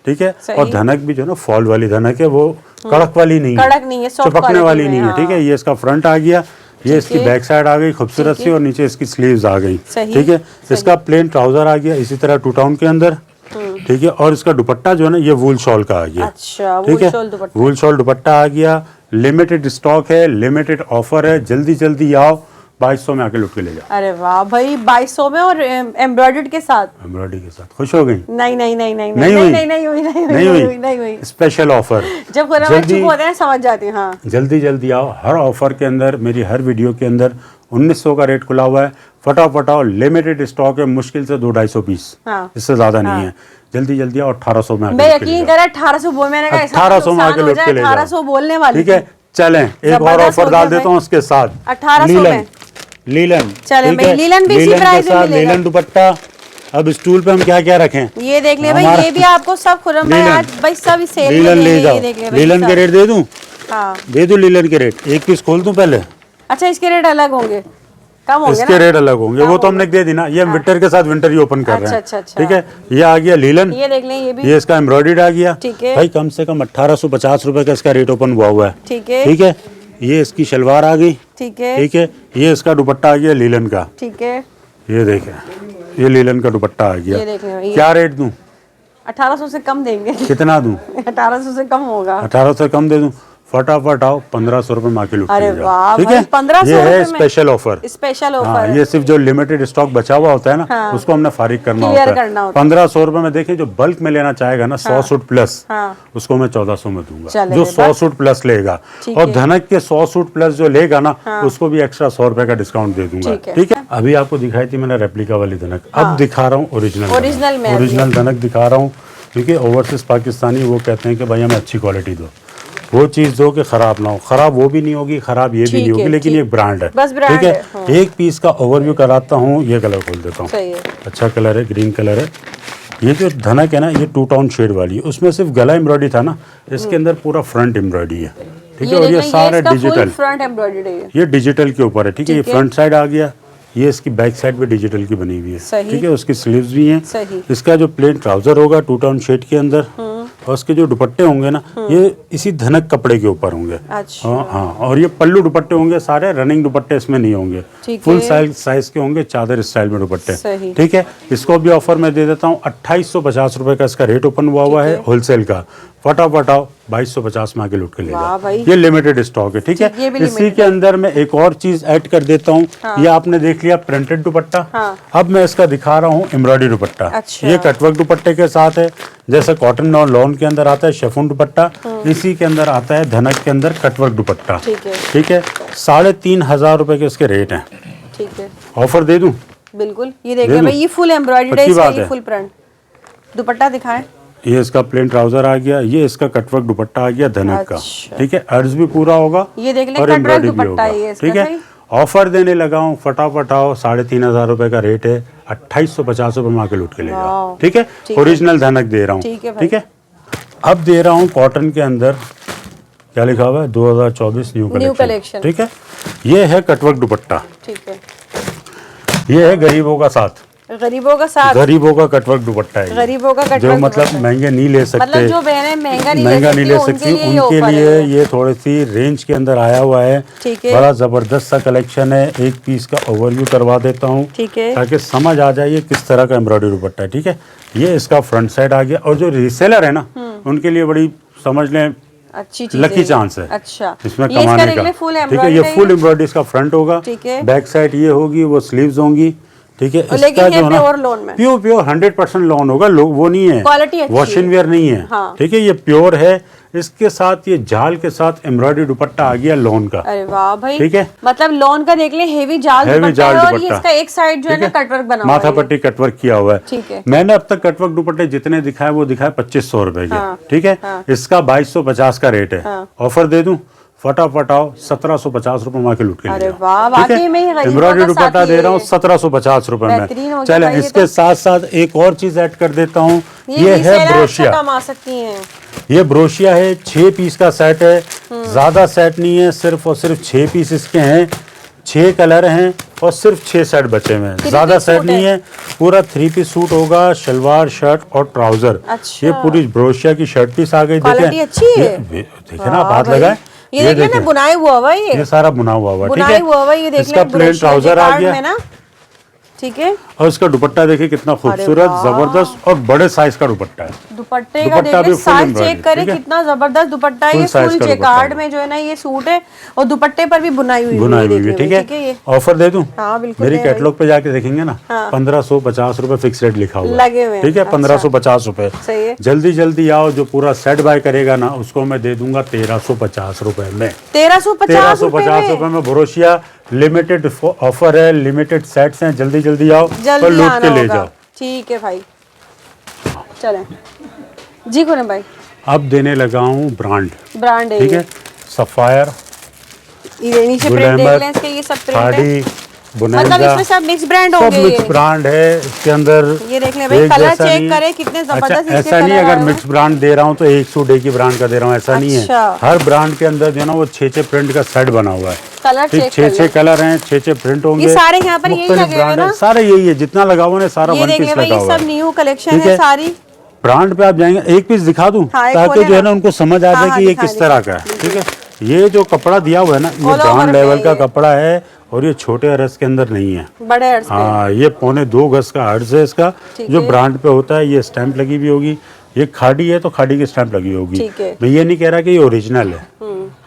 A: ठीक है, और धनक भी जो ना फॉल वाली धनक है, वो कड़क वाली नहीं है, चिपकने वाली नहीं है। ठीक है, ये इसका फ्रंट आ गया, ये इसकी बैक साइड आ गई खूबसूरत सी, और नीचे इसकी स्लीव्स आ गई। ठीक है, इसका प्लेन ट्राउजर आ गया इसी तरह 2 टाउन के अंदर। ठीक है, और इसका दुपट्टा जो है ना, ये वूल शॉल का आ गया।
B: अच्छा,
A: ठीक है, वूल शॉल दुपट्टा आ गया। लिमिटेड स्टॉक है, लिमिटेड ऑफर है, जल्दी जल्दी आओ। 2200 में आके लुट के ले जाओ।
B: अरे वाह भाई, 2200 में और एम्ब्रॉयडर्ड के साथ।
A: एम्ब्रॉयडरी के साथ खुश हो गई?
B: नहीं हुई।
A: स्पेशल ऑफर,
B: जब चुप होते हैं समझ जाते हैं। हाँ,
A: जल्दी जल्दी आओ। हर ऑफर के अंदर, मेरी हर वीडियो के अंदर 1900 का रेट खुला हुआ है। फटाफट आओ, लिमिटेड स्टॉक है, मुश्किल से 200-250 पीस, इससे ज्यादा नहीं है। जल्दी जल्दी आओ। 1800 में
B: मैं यकीन करें 1800 बोल, मैंने कहा
A: 1800 में आके लुट के ले जाओ।
B: 1800 बोलने वाली।
A: ठीक है, चलें एक और ऑफर डाल देता हूँ उसके साथ।
B: 1800 में
A: लीलन।
B: चले भाई, लीलन भी इसी प्राइस में मिलेगा।
A: लीलन दुपट्टा। अब स्टूल पे हम क्या क्या रखें,
B: ये देख ले भाई, ये भी आपको सब खुरम भाई आज भाई सब सेल में
A: लीलन ले जाओ। लीलन के रेट दे दूं?
B: हाँ,
A: दे दूं लीलन के रेट। 1 पीस खोल दूं पहले?
B: अच्छा, इसके रेट अलग होंगे, कम होंगे
A: इसके रेट अलग होंगे, वो तो हमने दे दी ना। ये हम विंटर के साथ विंटर ही ओपन कर रहे हैं। ठीक है, ये आ गया लीलन।
B: ये देख लें, ये भी,
A: ये इसका एम्ब्रॉयडर्ड आ गया।
B: ठीक है
A: भाई, कम से कम 1850 रुपए का इसका रेट ओपन हुआ है।
B: ठीक है,
A: ठीक है, ये इसकी शलवार आ गई।
B: ठीक है,
A: ठीक है, ये इसका दुपट्टा आ गया लीलन का।
B: ठीक है,
A: ये देखें, ये लीलन का दुपट्टा आ गया। क्या रेट दूं?
B: 1800 से कम देंगे।
A: कितना दूं?
B: 1800 से कम होगा।
A: 1800 से कम दे दूं? फटाफट आओ, 1500 रुपए माँ के लुट
B: अरे
A: के ले
B: वाह
A: जाओ, ठीक
B: भाई,
A: है।
B: 1500
A: ये है
B: रुपए में?
A: Special offer.
B: स्पेशल
A: हाँ,
B: ऑफर है।
A: ये सिर्फ जो लिमिटेड स्टॉक बचा हुआ होता है ना,
B: हाँ।
A: उसको हमने फारिग करना
B: Clear
A: होता
B: करना
A: है।
B: होता है।
A: 1500 रुपए में देखिए, जो बल्क में लेना चाहेगा ना 100 सूट प्लस,
B: हाँ।
A: उसको मैं 1400 में दूंगा।
B: चले
A: जो
B: रे
A: 100 सूट प्लस लेगा,
B: ठीक
A: और
B: है।
A: धनक के 100 सूट प्लस जो लेगा ना, उसको भी एक्स्ट्रा 100 रुपए का डिस्काउंट दे दूंगा,
B: ठीक है।
A: ठीक है। अभी आपको दिखाई थी मैंने रेप्लिका वाली धनक, अब दिखा रहा हूँ ओरिजिनल।
B: ओरिजिनल में अभी
A: ओरिजिनल धनक दिखा रहा हूँ, क्योंकि ओवरसीज पाकिस्तानी वो कहते हैं कि भाई हमें अच्छी क्वालिटी दो, वो चीज़ दो कि खराब ना हो। खराब वो भी नहीं होगी, खराब ये भी
B: ठीक
A: नहीं होगी,
B: है,
A: लेकिन
B: ठीक।
A: ये ब्रांड है,
B: बस ब्रांड
A: ठीक है।
B: है, हाँ।
A: एक पीस का ओवरव्यू कराता हूँ। ये कलर खोल देता हूँ,
B: सही है।
A: अच्छा कलर है, ग्रीन कलर है। ये जो धनक है ना, ये 2 टोन शेड वाली है, उसमें सिर्फ गला एम्ब्रॉयडरी था ना, इसके अंदर पूरा फ्रंट एम्ब्रॉयडरी है, ठीक है। और ये सारा डिजिटल,
B: फ्रंट एम्ब्रॉयडरी है,
A: ये डिजिटल के ऊपर है, ठीक है। ये
B: ठीक है।
A: फ्रंट साइड आ गया, ये इसकी बैक साइड भी डिजिटल की बनी हुई है,
B: सही।
A: ठीक है। उसकी स्लीव्स भी हैं।
B: सही।
A: इसका जो प्लेन ट्राउजर होगा 2 टोन शेड के अंदर, और उसके जो दुपट्टे होंगे ना, ये इसी धनक कपड़े के ऊपर होंगे।
B: अच्छा।
A: हाँ हाँ, और ये पल्लू दुपट्टे होंगे सारे, रनिंग दुपट्टे इसमें नहीं होंगे,
B: ठीक
A: फुल
B: है।
A: साइज के होंगे, चादर स्टाइल में दुपट्टे,
B: सही।
A: ठीक है। इसको भी ऑफर में दे देता हूँ। 2850 रुपए का इसका रेट ओपन हुआ है होलसेल का। फटाफट आओ, 2250 में आके लुट के ले
B: वाह
A: जाओ।
B: भाई।
A: ये लिमिटेड स्टॉक है, ठीक
B: ये भी
A: है। इसी
B: limited
A: के अंदर मैं एक और चीज ऐड कर देता हूँ। ये आपने देख लिया प्रिंटेड दुपट्टा,
B: हाँ।
A: अब मैं इसका दिखा रहा हूँ एम्ब्रॉयडरी दुपट्टा।
B: अच्छा।
A: ये कटवर्क दुपट्टे के साथ है, जैसे कॉटन और लॉन के अंदर आता है शेफून दुपट्टा, इसी के अंदर आता है धनक के अंदर कटवर्क दुपट्टा,
B: ठीक है।
A: ठीक है। 3500 रुपए के इसके रेट हैं।
B: ठीक है,
A: ऑफर दे दूं?
B: बिल्कुल। ये देखिए
A: दे दूं?
B: भाई, ये फुल एम्ब्रॉयडरी है,
A: पक्की
B: इसका
A: बात
B: ये
A: है।
B: फुल फ्रंट दुपट्टा दिखाएं।
A: ये इसका प्लेन ट्राउजर आ गया, ये इसका कटवर्क दुपट्टा आ गया धनक का,
B: अच्छा।
A: ठीक है। अर्ज भी पूरा होगा,
B: ये देख लें,
A: और
B: कटवर्क
A: एम्ब्रॉयडरी भी
B: दुपट्टा
A: होगा,
B: है ये इसका,
A: ठीक है।
B: सही।
A: ऑफर देने लगा हूँ, फटाफट आओ। 3500 रुपए का रेट है, 2850 रुपए में आके लूट के ले जाओ,
B: वाह।
A: ठीक है।
B: ठीक है।
A: ओरिजिनल धनक दे रहा हूँ,
B: ठीक है भाई।
A: ठीक है। अब दे रहा हूँ कॉटन के अंदर, क्या लिखा हुआ है, 2024 न्यू
B: कलेक्शन,
A: ठीक है। ये है कटवर्क दुपट्टा,
B: ठीक है।
A: ये है गरीबों का साथ,
B: गरीबों का साथ,
A: गरीबों का कटवर्क दुपट्टा है ये।
B: गरीबों का कटवर्क
A: जो मतलब
B: दुपट्टा।
A: महंगे नहीं ले सकते,
B: मतलब जो बहनें महंगा नहीं
A: ले
B: सकती,
A: सकती,
B: उनके लिए
A: उनके
B: ऑफर
A: लिए
B: है।
A: ये थोड़ी सी रेंज के अंदर आया हुआ है,
B: ठीक है।
A: बड़ा जबरदस्त सा कलेक्शन है। एक पीस का ओवरव्यू करवा देता हूँ,
B: ठीक है।
A: ताकि समझ आ जाए ये किस तरह का एम्ब्रॉयडरी दुपट्टा है, ठीक है। ये इसका फ्रंट साइड आ गया, और जो रीसेलर है ना, उनके लिए बड़ी समझ लें
B: अच्छी चीज
A: लकी चांस है
B: अच्छा,
A: इसमें
B: ये इसका
A: कमाने
B: देख
A: का,
B: ले, फुल
A: ठीक है।
B: एम्ब्रॉयडरी
A: ये
B: है
A: फुल एम्ब्रॉयडरी इसका फ्रंट होगा,
B: ठीक है।
A: बैक साइड ये होगी, वो स्लीव्स होंगी, ठीक है।
B: लेकिन
A: इसका
B: ये
A: जो है ना,
B: प्योर लॉन में,
A: प्योर 100% लॉन होगा, वो नहीं है,
B: क्वालिटी अच्छी
A: वॉश एंड वेयर नहीं है,
B: हाँ।
A: ठीक है। ये प्योर है। इसके साथ ये जाल के साथ एम्ब्रॉयडरी दुपट्टा आ गया लॉन का,
B: अरे वाह भाई,
A: ठीक है।
B: मतलब लॉन का देख ले, हेवी जाल
A: हेवी
B: दुपट्टा
A: जाल
B: है, और ये
A: दुपट्टा,
B: इसका एक साइड जो है ना कटवर्क बना हुआ है,
A: माथा पट्टी कटवर्क किया हुआ है,
B: ठीक है।
A: मैंने अब तक कटवर्क दुपट्टे जितने दिखाए वो दिखाए 2500 रुपए के,
B: हाँ।
A: ठीक है।
B: हाँ।
A: इसका 2250 का रेट है।
B: हाँ।
A: ऑफर दे दूं, फटाफट आओ, 1750 रुपए माँ के लूट के ले
B: अरे
A: जाओ,
B: वाह,
A: ठीक है?
B: वाकई में ये गरीबों
A: एम्ब्रॉयडरी
B: का
A: दुपट्टा
B: साथी
A: दे रहा हूँ
B: है।
A: 1750 रुपए
B: बेहतरीन हो
A: में।
B: गया
A: चले,
B: भाई, ये
A: इसके
B: तो।
A: साथ साथ एक और चीज ऐड कर देता हूँ, ये है
B: रीसेलर
A: ब्रोशिया।
B: अच्छा कमा सकती हैं।
A: ये ब्रोशिया है, 6 पीस का सेट है, ज्यादा सेट नहीं है, सिर्फ और सिर्फ 6 पीस इसके हैं, 6 कलर हैं, और सिर्फ 6 सेट बचे हुए हैं, ज्यादा सेट नहीं है। पूरा 3 पीस सूट होगा, शलवार शर्ट और ट्राउजर।
B: अच्छा।
A: ये पूरी ब्रोशिया की शर्ट पीस आ गई,
B: क्वालिटी अच्छी है।
A: देखे ना, आप हाथ लगाए,
B: ये देख लेना, बुनाई हुआ हुआ है,
A: ये सारा बुना हुआ हुआ, ठीक
B: बुनाई
A: है।
B: हुआ हुआ है, ये देख
A: इसका
B: लें,
A: प्लेन ट्राउजर आ गया,
B: में ना, ठीक है।
A: और इसका दुपट्टा देखिए कितना खूबसूरत,
B: वाह।
A: जबरदस्त और बड़े साइज का दुपट्टा है।
B: दुपट्टे का
A: दुपट्टा
B: देख
A: भी
B: ले,
A: full
B: साइज
A: embroidery,
B: चेक करे,
A: ठीक है?
B: कितना जबरदस्त दुपट्टा है
A: Full
B: ये,
A: size
B: फुल
A: का
B: जेकार्ड
A: दुपट्टा
B: में जो है ना ये सूट है, और दुपट्टे पर भी बुनाई हुई
A: बुनाई हुई
B: है,
A: है, ठीक है।
B: ये
A: ऑफर दे दूं?
B: हाँ बिल्कुल
A: मेरी
B: है भाई।
A: कैटलॉग पे जाके देखेंगे ना,
B: हाँ।
A: 1550 रुपए फिक्स रेट लिखा हुआ है,
B: लगे हुए हैं,
A: ठीक है।
B: अच्छा।
A: 1550 रुपए,
B: सही है।
A: जल्दी जल्दी आओ, जो पूरा सेट बाय करेगा ना, उसको मैं दे दूंगा 1350 रुपए में।
B: 1350
A: रुपए में ब्रोशिया लिमिटेड ऑफर है, लिमिटेड सेट्स हैं, जल्दी जल्दी आओ और
B: जल्दी
A: लूट
B: आना
A: के ले
B: होगा।
A: जाओ।
B: ठीक है भाई, चलें जी खुरम भाई।
A: अब देने लगा हूँ ब्रांड,
B: ब्रांड है
A: ठीक
B: ये।
A: है। सफायर,
B: ये नीचे प्रिंट देख लें, इसके ये सब प्रिंट है,
A: खाड़ी,
B: मतलब
A: बुनैंजा,
B: इसमें सब मिक्स ब्रांड
A: सब
B: होंगे
A: मिक्स
B: ये।
A: ब्रांड है इसके अंदर।
B: ये देख लें भाई,
A: एक
B: कलर
A: जैसा
B: चेक
A: नहीं।
B: करें, कितने जबरदस्त
A: अच्छा,
B: इसके
A: ऐसा नहीं
B: कलर
A: अगर
B: आए हुए
A: मिक्स ब्रांड दे रहा हूँ तो एक सूट एक ही ब्रांड का दे रहा हूँ, ऐसा नहीं है।
B: अच्छा।
A: हर ब्रांड के अंदर जो है ना, वो 6 प्रिंट का सेट बना हुआ है,
B: कलर
A: ठीक।
B: चेक
A: 6 कलर हैं, 6 प्रिंट होंगे।
B: ये सारे यहाँ पर यही
A: मुख्तलिफ
B: लगे हुए
A: ब्रांड
B: ना?
A: हैं, सारे यही है, जितना लगा हुआ है सारा
B: ये
A: वन
B: देख
A: पीस
B: लें भाई,
A: लगा
B: ये
A: हुआ
B: सब
A: है,
B: न्यू कलेक्शन
A: ठीक
B: है
A: है।
B: सारी।
A: ब्रांड पे आप जाएंगे, एक पीस दिखा दूं
B: हाँ, एक
A: ताकि
B: खोले
A: जो है
B: ना।
A: ना उनको समझ आ जाए
B: हाँ,
A: कि ये
B: दिखाएं,
A: किस तरह का है,
B: दिखाएं,
A: ठीक है। ये जो कपड़ा दिया हुआ है ना, ये
B: All over
A: ब्रांड
B: में
A: लेवल का
B: ये।
A: कपड़ा है, और ये छोटे अर्ज के अंदर नहीं है।
B: बड़े अर्ज पे।
A: हाँ, ये 1.25 गज का अर्ज है इसका,
B: ठीक
A: जो
B: है।
A: ब्रांड पे होता है। ये स्टैंप लगी हुई होगी, ये खाड़ी है तो खाड़ी की स्टैंप लगी होगी।
B: ठीक है।
A: मैं ये नहीं कह रहा कि ये ओरिजिनल है,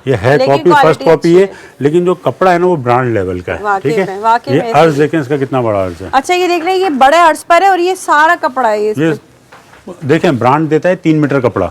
A: ये है
B: लेकिन
A: कॉपी, फर्स्ट
B: quality
A: कॉपी
B: अच्छी
A: है, लेकिन जो कपड़ा है ना वो ब्रांड लेवल का है।
B: वाकई
A: ठीक
B: में,
A: है,
B: वाकई
A: ये
B: में
A: अर्ज देखें इसका कितना बड़ा अर्ज है।
B: अच्छा ये देख लें, ये बड़े अर्ज पर है और ये सारा कपड़ा है
A: ये देखें, ब्रांड देता है 3 मीटर कपड़ा।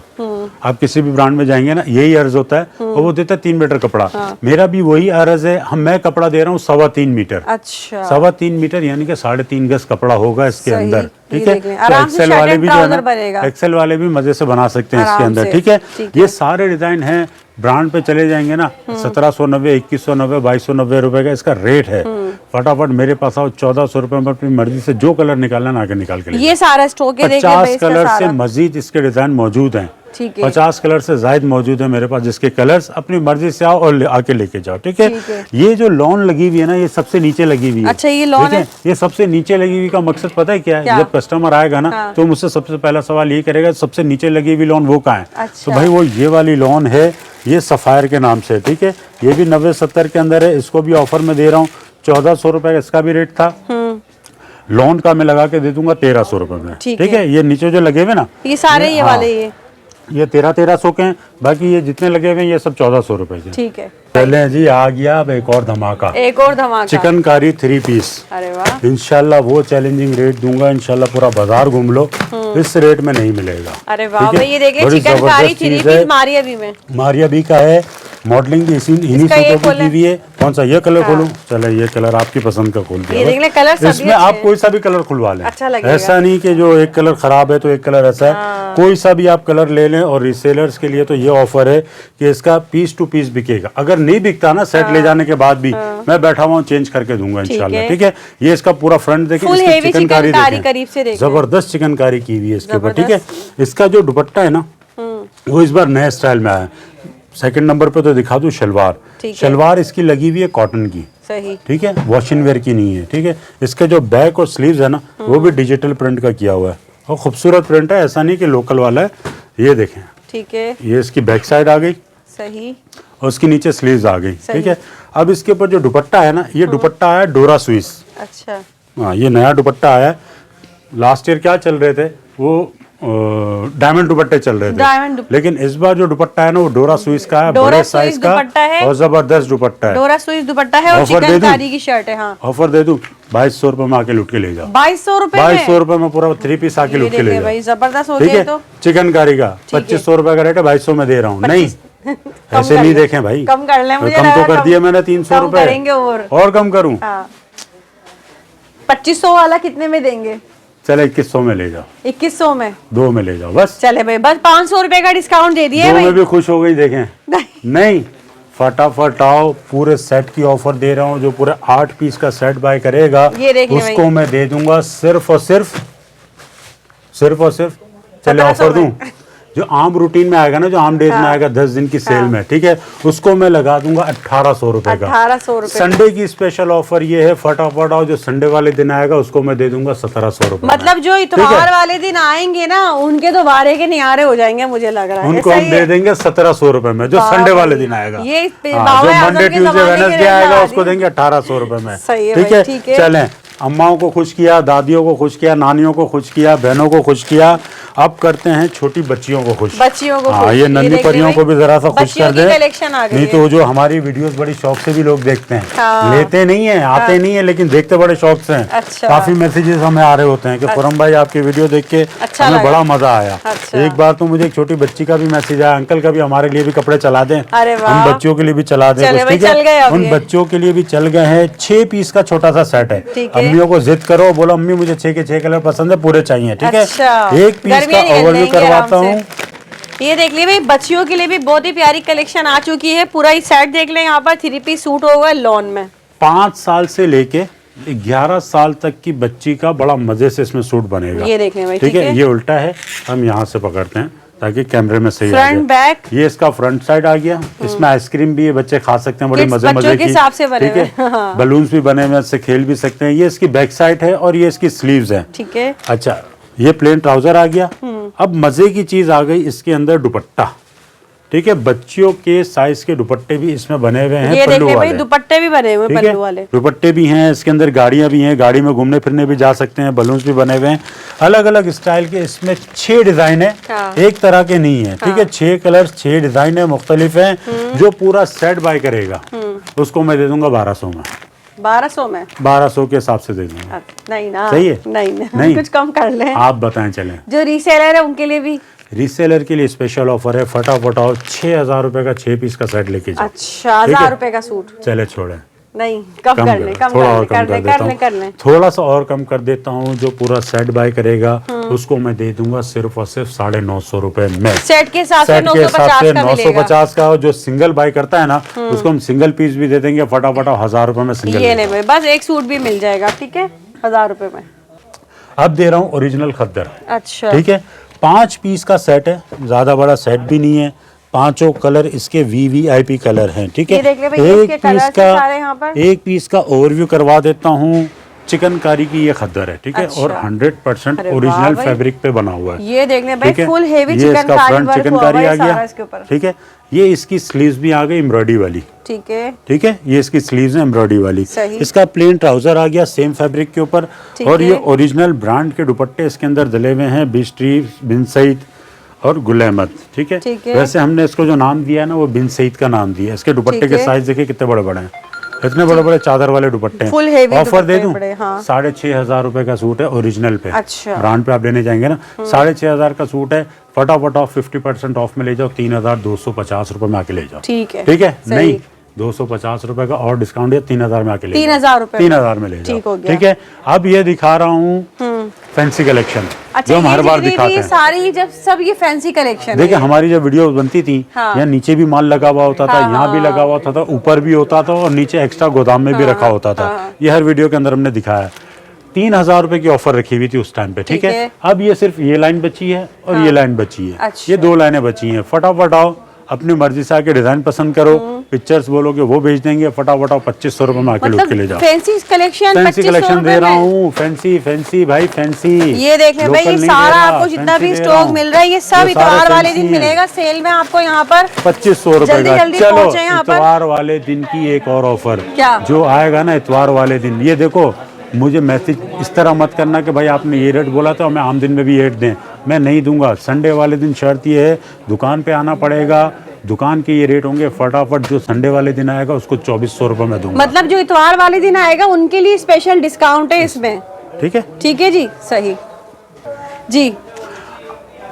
A: आप किसी भी ब्रांड में जाएंगे ना, यही अर्ज होता है और वो देता है 3 मीटर कपड़ा। मेरा भी वही अर्ज है, मैं कपड़ा दे रहा हूँ 3.25 मीटर।
B: अच्छा
A: 3.25 मीटर यानी कि 3.5 गज कपड़ा होगा इसके
B: सही,
A: अंदर।
B: ये
A: ठीक है,
B: देख लें,
A: तो
B: आराम से
A: एक्सेल वाले
B: शर्ट
A: भी
B: एंड
A: जो है
B: ट्राउजर बनेगा।
A: ना, एक्सेल वाले भी मजे से बना सकते हैं इसके
B: आराम
A: अंदर।
B: से,
A: ठीक है,
B: ठीक है।
A: ये सारे डिजाइन हैं, ब्रांड पे चले जाएंगे ना 1790, 2190, 2290 रुपए का इसका रेट है। फटाफट मेरे पास आओ, 1400 रुपए में अपनी मर्जी से जो कलर निकालना ना आके निकाल के ले
B: ये सारा स्टॉक है, देखिए
A: 50 कलर से मजीद इसके डिजाइन मौजूद हैं।
B: ठीक है।
A: 50 कलर से जायद मौजूद है मेरे पास, जिसके कलर्स अपनी मर्जी से आओ और आके लेके जाओ। ठीक है, ये जो लॉन लगी हुई है ना, ये सबसे नीचे लगी हुई है।
B: अच्छा ये लॉन है,
A: ये सबसे नीचे लगी हुई का मकसद पता है क्या है? जब कस्टमर आएगा ना तो मुझसे सबसे पहला सवाल ये करेगा, सबसे नीचे लगी हुई लॉन वो कहाँ है?
B: अच्छा।
A: तो भाई वो ये वाली लॉन है, ये सफायर के नाम से। ठीक है, ये भी 90-70 के अंदर है, इसको भी ऑफर में दे रहा हूँ। 1400 रुपए का इसका भी रेट था, लॉन का मैं लगा के दे दूंगा 1300 रुपए में। ठीक है, ये नीचे जो लगे हुए ना,
B: ये सारे ये वाले
A: ये 1300 के हैं, बाकी ये जितने लगे हुए हैं ये सब 1400 रुपए के।
B: ठीक है,
A: चले जी, आ गया अब एक और धमाका,
B: एक और धमाका,
A: चिकनकारी 3 पीस।
B: अरे वाह,
A: इंशाल्लाह वो चैलेंजिंग रेट दूंगा, इंशाल्लाह पूरा बाजार घूम लो, इस रेट में नहीं मिलेगा।
B: अरे वाह भाई, ये देखिए
A: बड़ी
B: चिकनकारी
A: जबरदस्त
B: 3
A: चीज़ है।
B: पीस मारिया भी में,
A: मारिया भी का है, मॉडलिंग भी इन्हीं
B: इसका ये
A: सूटों की की हुई है। कौन सा ये कलर खोलूं? चले ये कलर आपकी पसंद का खोल
B: ये देख ले, कलर
A: दिया।
B: सभी
A: इसमें
B: अच्छे
A: आप
B: हैं।
A: कोई सा भी कलर खुलवा लें,
B: अच्छा लगेगा।
A: ऐसा नहीं कि जो एक कलर खराब है तो एक कलर ऐसा है, कोई सा भी आप कलर ले लें। और रीसेलर्स के लिए तो ये ऑफर है कि इसका पीस टू पीस बिकेगा। अगर नहीं बिकता ना सेट ले जाने के बाद भी, मैं बैठा हुआ चेंज करके दूंगा इंशाल्लाह। ठीक है, ये इसका पूरा फ्रंट देखें,
B: फुल हेवी
A: चिकनकारी
B: चिकनकारी करीब से देखें,
A: जबरदस्त चिकनकारी की हुई है इसके ऊपर। ठीक है, इसका जो दुपट्टा है ना वो इस बार नए स्टाइल में आया है। सेकंड नंबर पे तो दिखा दूं शलवार, शलवार इसकी लगी हुई है कॉटन की।
B: सही,
A: ठीक है, वॉशिंग वेयर की नहीं है। ठीक है, इसके जो बैक और स्लीव्स है ना वो भी डिजिटल प्रिंट का किया हुआ है और खूबसूरत प्रिंट है, ऐसा नहीं कि लोकल वाला है। ये देखें,
B: ठीक है,
A: ये इसकी बैक साइड आ गई,
B: सही,
A: और उसके नीचे स्लीव्स आ गई। ठीक है, अब इसके ऊपर जो दुपट्टा है ना, ये दुपट्टा आया डोरा स्विस।
B: अच्छा,
A: हाँ, ये नया दुपट्टा आया। लास्ट ईयर क्या चल रहे थे वो डायमंड दुपट्टे चल रहे थे,
B: डायमंड,
A: लेकिन इस बार जो दुपट्टा है ना वो डोरा स्विस का है, बड़े साइज का और जबरदस्त दुपट्टा है।
B: डोरा स्विस दुपट्टा है और चिकनकारी की शर्ट है। हाँ,
A: ऑफर दे दूं, 2200 रुपए में आके लुट के ले जाओ।
B: 2200 रुपए,
A: 2200 रुपए में पूरा 3 पीस आके लुट के ले जाओ
B: भाई, जबरदस्त होते
A: ठीक है,
B: हैं। तो
A: चिकनकारी का 2500 रुपए का रेट है, 2200 में दे रहा हूँ। नहीं ऐसे नहीं देखें भाई,
B: कम कर ले, मुझे
A: कम तो कर दिया मैंने 300 रुपए,
B: करेंगे
A: और कम करूँ?
B: 2500 वाला कितने में देंगे?
A: चले 2100 में ले जाओ,
B: 2100 में,
A: 2 में ले जाओ बस।
B: चले भाई, बस 500 रुपए का डिस्काउंट दे दिए
A: 2
B: भाई।
A: में भी खुश हो गई। देखें नहीं, फटाफट आओ, पूरे सेट की ऑफर दे रहा हूँ। जो पूरे 8 पीस का सेट बाय करेगा उसको मैं दे दूंगा सिर्फ और सिर्फ चले ऑफर दूं, जो आम रूटीन में आएगा ना, जो आम डेज में आएगा 10 दिन की सेल में, ठीक है, उसको मैं लगा दूंगा 1800 रुपए का।
B: 1800 रुपए।
A: संडे की स्पेशल ऑफर ये है, फटाफट आओ, जो संडे वाले दिन आएगा उसको मैं दे दूंगा 1700 रुपए।
B: मतलब जो इतवार वाले दिन आएंगे ना, उनके तो वारे के नियारे हो जाएंगे, मुझे लग रहा है।
A: उनको हम दे देंगे 1700 रुपए में, जो संडे वाले दिन आएगा।
B: ये
A: जो मंडे ट्यूसडे वेडनेसडे आएगा उसको देंगे 1800 रुपए में। ठीक है, चलें, अम्माओं को खुश किया, दादियों को खुश किया, नानियों को खुश किया, बहनों को खुश किया, अब करते हैं छोटी बच्चियों को खुश।
B: बच्चियों को
A: हाँ, ये नन्ही परियों को भी जरा सा खुश कर दे। नहीं तो जो हमारी वीडियोस बड़ी शौक से भी लोग देखते हैं, लेते नहीं है, आते नहीं है, लेकिन देखते बड़े शौक से हैं। काफी मैसेजेस हमें आ रहे होते हैं कि खुरम भाई आपकी वीडियो देख के हमें बड़ा मजा आया। एक बार तो मुझे एक छोटी बच्ची का भी मैसेज आया, अंकल कभी हमारे लिए भी कपड़े चला दें, हम बच्चों के लिए भी चला दें। ठीक है, उन बच्चों के लिए भी चल गए हैं। 6 पीस का छोटा सा सेट है। अम्मियों को जिद करो, बोलो अम्मी मुझे 6 के 6 कलर पसंद है, पूरे चाहिए। ठीक है, एक पीस का ओवरव्यू करवाता हूँ।
B: ये देख लीजिए भाई, बच्चियों के लिए भी बहुत ही प्यारी कलेक्शन आ चुकी है। पूरा ही सेट देख लें, यहाँ पर 3 पीस सूट होगा लॉन में।
A: 5 साल से लेके 11 साल तक की बच्ची का बड़ा मजे से इसमें सूट बनेगा।
B: ये देख लें भाई,
A: ठीक है, ये उल्टा है, हम यहाँ से पकड़ते हैं ताकि कैमरे में सही
B: फ्रंट बैक।
A: ये इसका फ्रंट साइड आ गया। इसमें आइसक्रीम भी है, बच्चे खा सकते हैं, बड़ी मजे मजे की। ठीक है, बलून्स भी बने हुए, इससे खेल भी सकते हैं। ये इसकी बैक साइड है और ये इसकी स्लीव्स है।
B: ठीक है,
A: अच्छा, ये प्लेन ट्राउजर आ गया। अब मजे की चीज आ गई, इसके अंदर दुपट्टा। ठीक है। बच्चियों के साइज के दुपट्टे भी इसमें बने हुए हैं,
B: ये
A: पल्लू
B: देखिए भाई
A: वाले
B: दुपट्टे भी बने हुए हैं,
A: ठीक है?
B: पल्लू वाले
A: दुपट्टे भी हैं, इसके अंदर गाड़ियां भी हैं, गाड़ी में घूमने फिरने भी जा सकते हैं, बलून्स भी बने हुए हैं, अलग अलग स्टाइल के। इसमें 6 डिजाइन है,
B: हाँ।
A: एक तरह के नहीं है, ठीक है। 6 कलर 6 डिजाइन है, मुख्तलिफ है। जो पूरा सेट बाय करेगा उसको मैं दे दूंगा 1200 में।
B: 1200 में
A: 1200 के हिसाब से दे दूंगा।
B: नहीं ना,
A: सही है?
B: नहीं कुछ कम कर ले।
A: आप बताएं चलें।
B: जो रीसेलर है उनके लिए भी
A: रीसेलर के लिए स्पेशल ऑफर है, फटाफट आओ, 6000 रुपए का 6 पीस का सेट लेके जाओ।
B: अच्छा,
A: ठीक है?
B: 1000 रुपए का सूट।
A: चले छोड़े,
B: नहीं कम कर ले, कम
A: थोड़ा और
B: कर ले, कर ले।
A: थोड़ा सा और कम कर देता हूँ। जो पूरा सेट बाय करेगा उसको मैं दे दूंगा सिर्फ और सिर्फ 950 रुपए में।
B: सेट के हिसाब से
A: सेट के हिसाब से
B: 950
A: का। जो सिंगल बाय करता है ना उसको हम सिंगल पीस भी दे देंगे, फटाफट 1000 रुपए में सिंगल।
B: ये ले भाई, बस एक सूट भी मिल जाएगा, ठीक है, 1000 रुपए में।
A: अब दे रहा हूँ ओरिजिनल खद्दर,
B: अच्छा,
A: ठीक है। 5 पीस का सेट है, ज्यादा बड़ा सेट भी नहीं है। 5 कलर इसके VVIP कलर हैं, ठीक है।
B: ये देख ले भाई,
A: एक
B: इसके कलर
A: पीस
B: से सारे यहाँ पर।
A: एक पीस का ओवरव्यू करवा देता हूँ। चिकनकारी की ये खद्दर है, ठीक है।
B: अच्छा।
A: और 100%
B: अरे वाह
A: ओरिजिनल
B: भाई।
A: फैब्रिक पे बना हुआ है।
B: ये देख ले भाई,
A: ठीक है?
B: फुल हेवी
A: ये इसका
B: चिकनकारी
A: फ्रंट
B: वर्क
A: चिकनकारी
B: हुआ
A: आ
B: है सारा
A: गया,
B: इसके ऊपर।
A: ठीक है। ये इसकी स्लीव्स भी आ गई एम्ब्रॉयडरी वाली,
B: ठीक है,
A: ठीक है। ये इसकी स्लीव्स है एम्ब्रॉयडरी वाली।
B: सही।
A: इसका प्लेन ट्राउजर आ गया सेम फैब्रिक के ऊपर।
B: ठीक
A: और ये
B: है।
A: ओरिजिनल ब्रांड के दुपट्टे इसके अंदर डले हुए हैं, बिन स्ट्रीट, बिन सईद और गुल अहमद, ठीक है।
B: ठीक है।
A: वैसे हमने इसको जो नाम दिया है ना वो बिन सईद का नाम दिया है। इसके दुपट्टे
B: ठीक
A: के
B: है।
A: साइज देखिए कितने बड़े बड़े हैं, इतने बड़े बड़े चादर वाले दुपट्टे हैं।
B: फुल हेवी
A: ऑफर दे
B: दुपट्टे
A: दूं,
B: बड़े, हाँ।
A: 6500 रुपए का सूट है ओरिजिनल पे।
B: अच्छा।
A: ब्रांड पे आप लेने जाएंगे ना, 6500 का सूट है, फटाफट ऑफ 50% ऑफ में ले जाओ, 3250 रुपए में आके ले जाओ,
B: ठीक है,
A: ठीक है।
B: सही।
A: नहीं 250 रुपए का और डिस्काउंट है, 3000 में आके ले
B: 3000 रुपए
A: 3000 में ले जाओ,
B: ठीक हो गया।
A: ठीक है। अब ये दिखा रहा हूँ फैंसी कलेक्शन,
B: अच्छा,
A: जो हम हर बार
B: जितनी
A: दिखाते
B: भी
A: हैं।
B: सारी जब सब ये फैंसी कलेक्शन
A: देखिए हमारी जब वीडियो बनती थी,
B: हाँ।
A: यहाँ नीचे भी माल लगा हुआ होता था, यहाँ भी लगा हुआ होता था, ऊपर भी होता था और नीचे एक्स्ट्रा गोदाम में भी रखा होता था। ये हर वीडियो के अंदर हमने दिखाया। 3000 रुपए की ऑफर रखी हुई थी उस टाइम पे, ठीक है। अब ये सिर्फ ये लाइन बची है और ये लाइन बची है,
B: अच्छा।
A: ये 2 लाइनें बची हैं। फटाफट आओ, अपनी मर्जी से आके डिजाइन पसंद करो, पिक्चर्स बोलोगे वो भेज देंगे, फटाफट आओ, 2500 रुपए में आके लूट के ले जाओ।
B: फैंसी कलेक्शन,
A: फैंसी कलेक्शन दे रहा हूँ, फैंसी भाई फैंसी।
B: ये देख ले भाई, ये सारा आपको जितना भी स्टॉक मिल रहा है ये सब इतवार वाले दिन मिलेगा सेल में आपको यहाँ पर
A: 2500 रुपए का।
B: जल्दी
A: चलो
B: पहुंचे यहाँ पर।
A: इतवार वाले दिन की एक और ऑफर
B: क्या?
A: जो आएगा ना इतवार वाले दिन, ये देखो, मुझे मैसेज इस तरह मत करना कि भाई आपने ये रेट बोला था और मैं आम दिन में भी रेट दें, मैं नहीं दूंगा। संडे वाले दिन शर्त ये है, दुकान पे आना पड़ेगा, दुकान के ये रेट होंगे। फटाफट जो संडे वाले दिन आएगा उसको 2400 रुपए में दूंगा।
B: मतलब जो इतवार वाले दिन आएगा उनके लिए स्पेशल डिस्काउंट है इसमें,
A: ठीक है,
B: ठीक है जी, सही जी।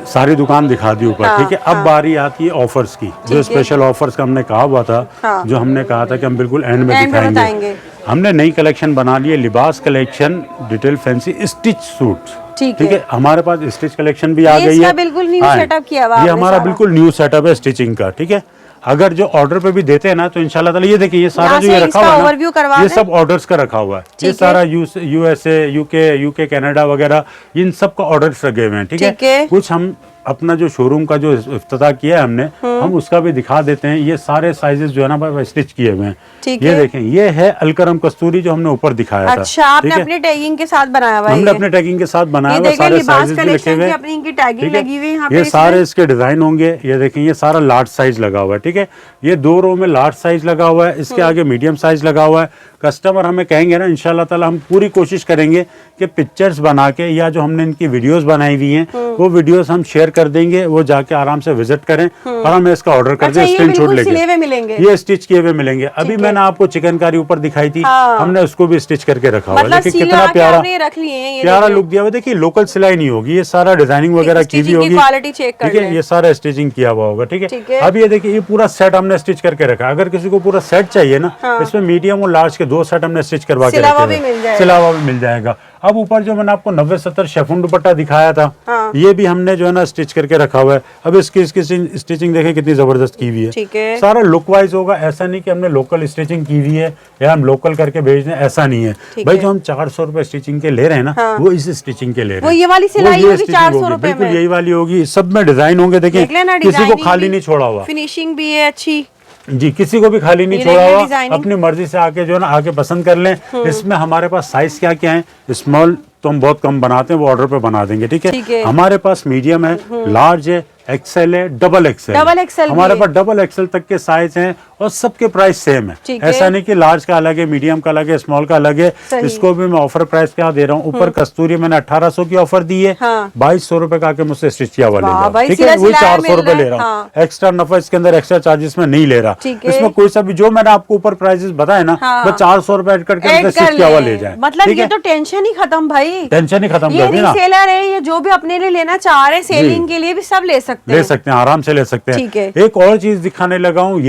A: सारी दुकान दिखा दी ऊपर,
B: हाँ,
A: ठीक है। अब बारी आती है ऑफर्स की, जो
B: है।
A: स्पेशल ऑफर्स का हमने कहा हुआ था,
B: हाँ।
A: जो हमने कहा था कि हम बिल्कुल एंड में
B: एंड में
A: दिखाएंगे।
B: बताएंगे।
A: हमने नई कलेक्शन बना ली है, लिबास collection, detail fancy stitch suit,
B: ठीक
A: है। हमारे पास स्टिच कलेक्शन भी आ गई है,
B: बिल्कुल न्यू
A: हाँ,
B: सेटअप किया हुआ
A: ये
B: आपने
A: हमारा
B: सारा।
A: बिल्कुल न्यू सेटअप है स्टिचिंग का, ठीक है। अगर जो ऑर्डर पे भी देते हैं ना तो इंशाल्लाह ताला ये देखिए ये सारा
B: यहाँ
A: जो ये
B: से
A: रखा
B: इसका
A: हुआ है
B: overview करवा
A: ना, ये
B: दें।
A: सब ऑर्डर्स का रखा हुआ है। ये
B: ठीक है।
A: सारा USA, यूके, कनाडा वगैरह इन सब का ऑर्डर्स लगे हुए हैं, ठीक
B: ठीक है।
A: है। कुछ हम अपना जो शोरूम का जो इफ्तिताह किया है हमने, हम उसका भी दिखा देते हैं। ये सारे साइजेस जो है ना भाई स्टिच किए हुए हैं,
B: ठीक
A: ये
B: है।
A: देखें, ये है अलकरम कस्तूरी जो हमने ऊपर दिखाया था।
B: अच्छा, आपने
A: ठीक है?
B: अपने टैगिंग के साथ बनाया हुआ है
A: हमने
B: ये?
A: अपने टैगिंग के साथ बनाया
B: ये
A: हुआ,
B: देखें,
A: सारे
B: लिबास
A: साइजेस भी लिखे
B: कलेक्शन
A: हुए
B: की
A: हैं,
B: अपनी इनकी टैगिंग
A: ठीक है?
B: लगी हुई है यहाँ पे
A: ये
B: इसमें।
A: सारे इसके डिजाइन होंगे, ये देखें ये सारा लार्ज साइज लगा हुआ है, ठीक है। ये 2 रो में लार्ज साइज लगा हुआ है, इसके आगे मीडियम साइज लगा हुआ है। कस्टमर हमें कहेंगे ना, इंशाल्लाह ताला हम पूरी कोशिश करेंगे कि पिक्चर्स बना के या जो हमने इनकी वीडियोस बनाई हुई हैं वो वीडियोस हम शेयर कर देंगे, वो जाके आराम से विजिट करें और हमें इसका ऑर्डर कर
B: अच्छा,
A: दें,
B: ये
A: स्क्रीनशॉट
B: बिल्कुल सिले हुए
A: लेके।
B: मिलेंगे?
A: ये स्टिच किए हुए मिलेंगे। अभी मैंने आपको चिकनकारी ऊपर दिखाई थी,
B: हाँ।
A: हमने उसको भी स्टिच करके रखा हुआ है।
B: मतलब
A: देखिए
B: सिला
A: कितना
B: के
A: प्यारा
B: आपने रख लिए हैं, ये
A: प्यारा
B: देखें।
A: लुक दिया हुआ। देखिए लोकल सिलाई नहीं होगी, ये सारा डिजाइनिंग वगैरह की भी
B: स्टिचिंग की
A: होगी,
B: क्वालिटी चेक कर
A: ठीक है।
B: लें।
A: ये सारा स्टिचिंग किया हुआ होगा, ठीक
B: ठीक
A: है।
B: है।
A: अब ये देखिए ये पूरा सेट हमने स्टिच करके रखा है। अगर किसी को पूरा सेट चाहिए ना, इसमें मीडियम और लार्ज के 2 सेट हमने स्टिच करवा के
B: सिला हुआ
A: रखे
B: भी मिल
A: हैं,
B: जाएगा।
A: सिला हुआ भी मिल जाएगा। अब ऊपर जो मैंने आपको 90-70 शेफून दुपट्टा दिखाया था, ये भी हमने जो है ना स्टिच करके रखा हुआ है। अब इसकी स्टिचिंग देखें कितनी जबरदस्त की हुई है,
B: ठीक है।
A: सारा लुक वाइज होगा। ऐसा नहीं कि हमने लोकल स्टिचिंग की हुई है या हम लोकल करके भेज दें, ऐसा नहीं है भाई। जो हम 400 रुपए स्टिचिंग के ले रहे हैं ना, वो इस स्टिचिंग के ले रहे हैं।
B: वो ये वाली सिलाई
A: वो ये
B: होगी
A: stitching
B: 400
A: होगी,
B: रुपए
A: बिल्कुल
B: में।
A: यही वाली होगी। सब में डिजाइन होंगे, देखें
B: देख लेना,
A: किसी को
B: डिजाइनिंग
A: खाली
B: भी,
A: नहीं छोड़ा हुआ,
B: फिनिशिंग भी है अच्छी
A: जी, किसी को भी खाली नहीं
B: ये
A: छोड़ा
B: देखिए
A: हुआ।
B: डिजाइनिंग।
A: अपनी मर्जी से आके जो है ना आके पसंद कर लें। इसमें हमारे पास साइज क्या क्या है, स्मॉल तो हम बहुत कम बनाते हैं, वो ऑर्डर पे बना देंगे, ठीक
B: ठीक है।
A: है। हमारे पास मीडियम है, लार्ज है, एक्सेल है, डबल एक्सेल हमारे पास डबल एक्सेल तक के साइज हैं और सबके प्राइस सेम है। ऐसा नहीं कि लार्ज का अलग है, मीडियम का अलग है, स्मॉल का अलग है। इसको भी मैं ऑफर प्राइस क्या दे रहा हूँ, ऊपर कस्तूरी मैंने 1800 की ऑफर दी है, 2200 रुपए का आके मुझसे स्टिच किया हुआ ले जाओ, ठीक है, वही 400 रुपए ले रहा हूँ। एक्स्ट्रा नफा इसके अंदर एक्स्ट्रा चार्जेस में नहीं ले रहा, इसमें कोई सा भी जो मैंने आपको ऊपर प्राइसेस बताए ना, वो 400 रुपए ऐड करके स्टिच किया हुआ ले जाए।
B: मतलब ये तो टेंशन ही खत्म भाई,
A: टेंशन ही खत्म कर दी ना।
B: सेलर है ये, जो भी अपने लिए लेना चाह रहे हैं सेलिंग के लिए भी सब ले सकते हैं,
A: आराम से ले सकते हैं। एक और चीज दिखाने लगा हूँ,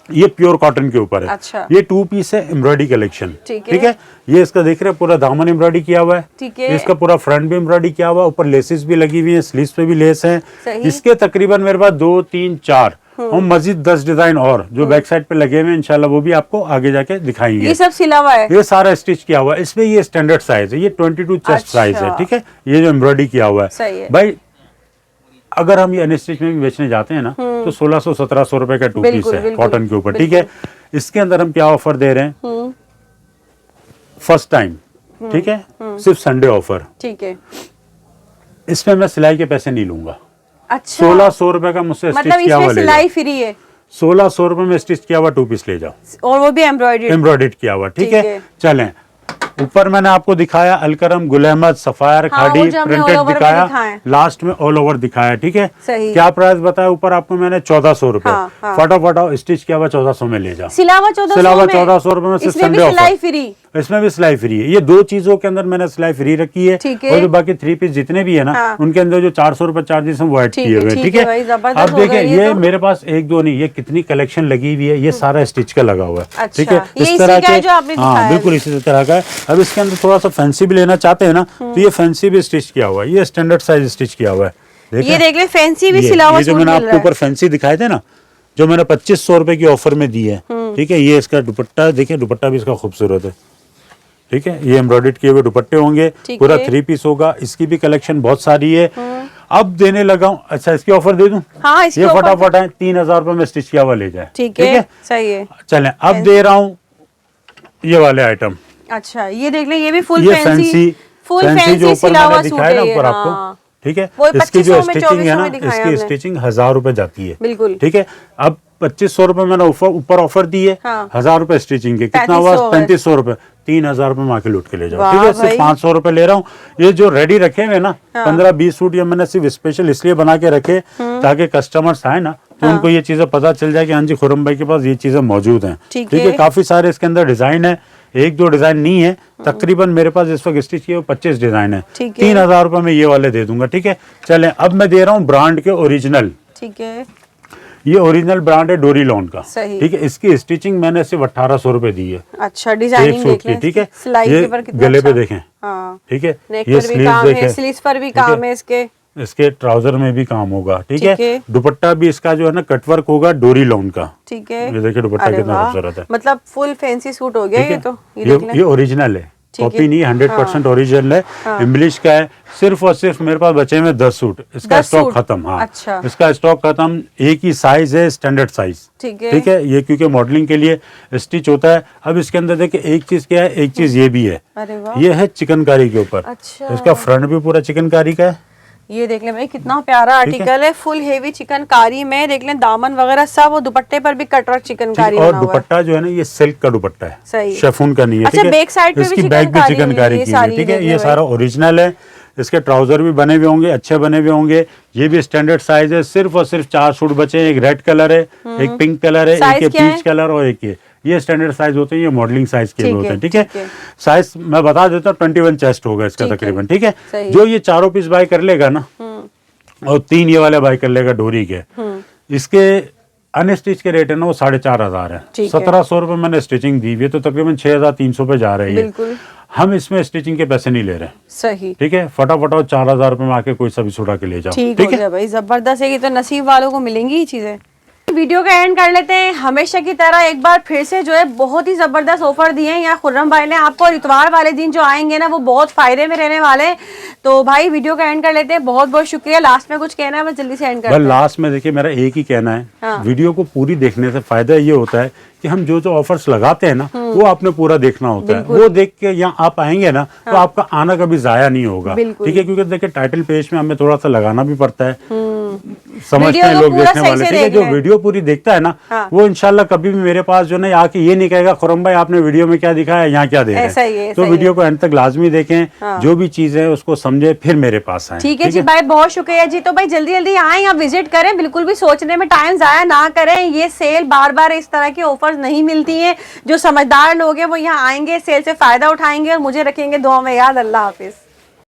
A: ये प्योर कॉटन के ऊपर है।
B: अच्छा।
A: ये 2 पीस है एम्ब्रॉयडरी कलेक्शन, ठीक है। ये इसका देख रहे हैं पूरा दामन एम्ब्रॉयडरी किया हुआ है, ठीक है। इसका पूरा फ्रंट भी एम्ब्रॉयडरी किया हुआ है, ऊपर लेसेस भी लगी हुई है, स्लीव्स पे भी लेस है। इसके तकरीबन मेरे पास 2, 3, 4 और मजीद 10 डिजाइन और जो बैक साइड पे लगे हुए हैं, इंशाल्लाह वो भी आपको आगे जाके दिखाएंगे।
B: ये सब सिला हुआ है,
A: ये सारा स्टिच किया हुआ है। इसमें ये स्टैंडर्ड साइज है, ये 22 चेस्ट साइज है, ठीक है। ये जो एम्ब्रॉयडरी किया हुआ है भाई, अगर हम ये अनस्टिच में भी बेचने जाते हैं ना, तो 1600-1700 रुपए का 2 पीस है कॉटन के ऊपर, ठीक है। इसके अंदर हम क्या ऑफर दे रहे हैं, फर्स्ट टाइम, ठीक है, सिर्फ संडे ऑफर, ठीक है। इसमें मैं सिलाई के पैसे नहीं लूंगा। अच्छा। 1600 रुपए का मुझसे स्टिच किया हुआ,
B: सिलाई फ्री है,
A: 1600 रुपए में स्टिच किया हुआ 2 पीस ले जाओ,
B: और वो भी एम्ब्रॉयडर्ड
A: किया हुआ, ठीक है। चलें, ऊपर मैंने आपको दिखाया अलकरम, गुल अहमद, सफायर, खाड़ी प्रिंटेड दिखाया, लास्ट में ऑल ओवर दिखाया, ठीक है। क्या प्राइस बताया ऊपर आपको मैंने, 1400 रुपए। फटाफट स्टिच किया हुआ 1400 में ले जाओ, सिलावा 1400 रुपए में सिर्फ संडे ऑफर, इसमें भी सिलाई फ्री है। ये 2 चीजों के अंदर मैंने सिलाई फ्री रखी है, और जो बाकी 3 पीस जितने भी है ना, उनके अंदर जो 400 रुपए चार्जेस हैं वो ऐड किए हुए, ठीक है। अब देखिए ये मेरे पास 1-2 नहीं, ये कितनी कलेक्शन लगी हुई है, ये सारा स्टिच का लगा हुआ है, ठीक है। इस तरह के, हाँ बिल्कुल इसी तरह का है। अब इसके अंदर थोड़ा सा फैंसी भी लेना चाहते हैं ना, तो ये फैंसी भी स्टिच किया हुआ है, ये स्टैंडर्ड साइज स्टिच किया हुआ है।
B: ये देख ले, फैंसी भी सिला हुआ,
A: जो मैंने आपको ऊपर फैंसी दिखाए थे ना, जो मैंने 2500 रुपए की ऑफर में दी है, ठीक है। ये इसका दुपट्टा देखिए, दुपट्टा भी इसका खूबसूरत है, ठीक है। ये एम्ब्रॉयडर्ड किए हुए दुपट्टे होंगे, पूरा 3 पीस होगा। इसकी भी कलेक्शन बहुत सारी है, अब देने लगा हूँ। अच्छा, इसकी ऑफर दे दूं?
B: हाँ,
A: ये फटाफट है, 3000 रुपए में स्टिच किया हुआ ले जाए,
B: ठीक है, सही है।
A: चलें, अब दे रहा हूँ ये वाले आइटम।
B: अच्छा, ये देख ले, ये भी फुल
A: फैंसी जो ऊपर मैंने दिखाया ना ऊपर आपको, ठीक है। इसकी जो स्टिचिंग है ना, इसकी स्टिचिंग 1000 रुपए जाती है,
B: बिल्कुल,
A: ठीक है। अब 2500 रुपए मैंने ऊपर ऑफर दी है, 1000 रुपए स्टिचिंग के, कितना हुआ, 3500 रुपए। 3000 रुपए में आके लूट के ले जाओ, ठीक है। सिर्फ 500 रुपए ले रहा हूँ। ये जो रेडी रखे हुए ना 15-20 सूट, ये मैंने सिर्फ स्पेशल इसलिए बना के रखे ताकि कस्टमर्स आए ना, तो उनको ये चीजें पता चल जाए कि हाँ जी खुरम भाई के पास ये चीजें मौजूद हैं, ठीक है। काफी सारे इसके अंदर डिजाइन है, 1-2 डिजाइन नहीं है, तकरीबन मेरे पास इस वक्त स्टिच किए 25 डिजाइन है। 3000 रुपए में ये वाले दे दूंगा, ठीक है। चलें, अब मैं दे रहा हूँ ब्रांड के ओरिजिनल, ठीक है। ये ओरिजिनल ब्रांड है डोरीलॉन का, ठीक है। इसकी स्टिचिंग मैंने सिर्फ 1800 रुपए दी है। अच्छा, डिजाइनिंग देख लें, ठीक है। ये गले पे देखें, ठीक है। ये स्लीव्स पर भी काम है, इसके ट्राउजर में भी काम होगा, ठीक है। दुपट्टा भी इसका जो है ना कटवर्क होगा डोरीलॉन का, ठीक है। ये देखिए दुपट्टा कितना खूबसूरत है, मतलब फुल फैंसी सूट हो गया ये तो। ये ओरिजिनल है, कॉपी नहीं, 100% ओरिजिनल है, इंग्लिश का है। सिर्फ और सिर्फ मेरे पास बचे में 10 सूट, इसका स्टॉक खत्म। हाँ, अच्छा। इसका स्टॉक खत्म, एक ही साइज है, स्टैंडर्ड साइज, ठीक है। ये क्योंकि मॉडलिंग के लिए स्टिच होता है। अब इसके अंदर देखिए एक चीज क्या है, एक चीज ये भी है, ये है चिकनकारी के ऊपर, इसका फ्रंट भी पूरा चिकनकारी का है। ये देख लें भाई, कितना प्यारा आर्टिकल है, फुल हेवी चिकनकारी में। देख लें दामन वगैरह सब, वो दुपट्टे पर भी कटवर्क चिकनकारी और दुपट्टा जो है ना ये सिल्क का दुपट्टा है, सही, शिफॉन का नहीं है,
B: अच्छा। बैक साइड पे
A: इसकी बैक भी चिकनकारी की है, ठीक है। ये सारा ओरिजिनल है। इसके ट्राउजर भी बने हुए होंगे, अच्छे बने हुए होंगे। ये भी स्टैंडर्ड साइज है। सिर्फ और सिर्फ 4 सूट बचे हैं, एक रेड कलर है, एक पिंक कलर है, एक पीच कलर और एक ये स्टैंडर्ड साइज होते हैं, ये मॉडलिंग साइज के होते हैं, ठीक है। साइज मैं बता देता हूँ, 21 चेस्ट होगा इसका तकरीबन, ठीक है। जो ये 4 पीस बाय कर लेगा ना, और 3 ये वाले बाय कर लेगा डोरी के, इसके अनस्टिच के रेट है ना वो 4500 है। 1700 रुपए मैंने स्टिचिंग दी हुई है, तो तकरीबन 6300 पे जा रही है। हम इसमें स्टिचिंग के पैसे नहीं ले रहे, सही, ठीक है। फटाफट 4000 रुपए में आके कोई सा भी छुड़ा के ले जाओ, ठीक है भाई। जबरदस्त है, ये तो नसीब वालों को मिलेंगी ये चीजें। वीडियो का एंड कर लेते हैं। हमेशा की तरह एक बार फिर से जो है बहुत ही जबरदस्त ऑफर दिए हैं यहाँ खुर्रम भाई ने आपको, और इतवार वाले दिन जो आएंगे ना वो बहुत फायदे में रहने वाले। तो भाई वीडियो का एंड कर लेते हैं। बहुत बहुत शुक्रिया। लास्ट में कुछ कहना है, बस जल्दी से एंड कर। लास्ट में देखिए मेरा एक ही कहना है, हाँ। वीडियो को पूरी देखने से फायदा ये होता है कि हम जो जो ऑफर्स लगाते हैं ना वो आपने पूरा देखना होता है। वो देख के यहाँ आप आएंगे ना, हाँ। तो आपका आना कभी जाया नहीं होगा, ठीक है। क्योंकि देखिए टाइटल पेज में हमें थोड़ा सा लगाना भी पड़ता है, समझते
B: वीडियो
A: हैं
B: को
A: लोग
B: पूरा
A: देखने
B: सही
A: वाले,
B: से
A: ठीक है।
B: देख
A: जो
B: लें।
A: वीडियो पूरी देखता है ना,
B: हाँ।
A: वो इंशाल्लाह कभी भी मेरे पास जो नहीं आके ये नहीं कहेगा खुरम भाई आपने वीडियो में क्या दिखाया, यहाँ क्या दे रहे
B: ऐसा ही है,
A: हैं।
B: ऐसा
A: तो
B: ही
A: वीडियो को एंड तक लाजमी देखें,
B: हाँ।
A: जो भी चीज है उसको समझे, फिर मेरे पास आए।
B: ठीक है जी भाई, बहुत शुक्रिया जी। तो भाई जल्दी जल्दी आए, यहाँ विजिट करें, बिल्कुल भी सोचने में टाइम जाया ना करें। ये सेल बार बार इस तरह की ऑफर्स नहीं मिलती हैं। जो समझदार लोग हैं वो यहाँ आएंगे, सेल से फायदा उठाएंगे और मुझे रखेंगे दुआ में याद। अल्लाह हाफिज।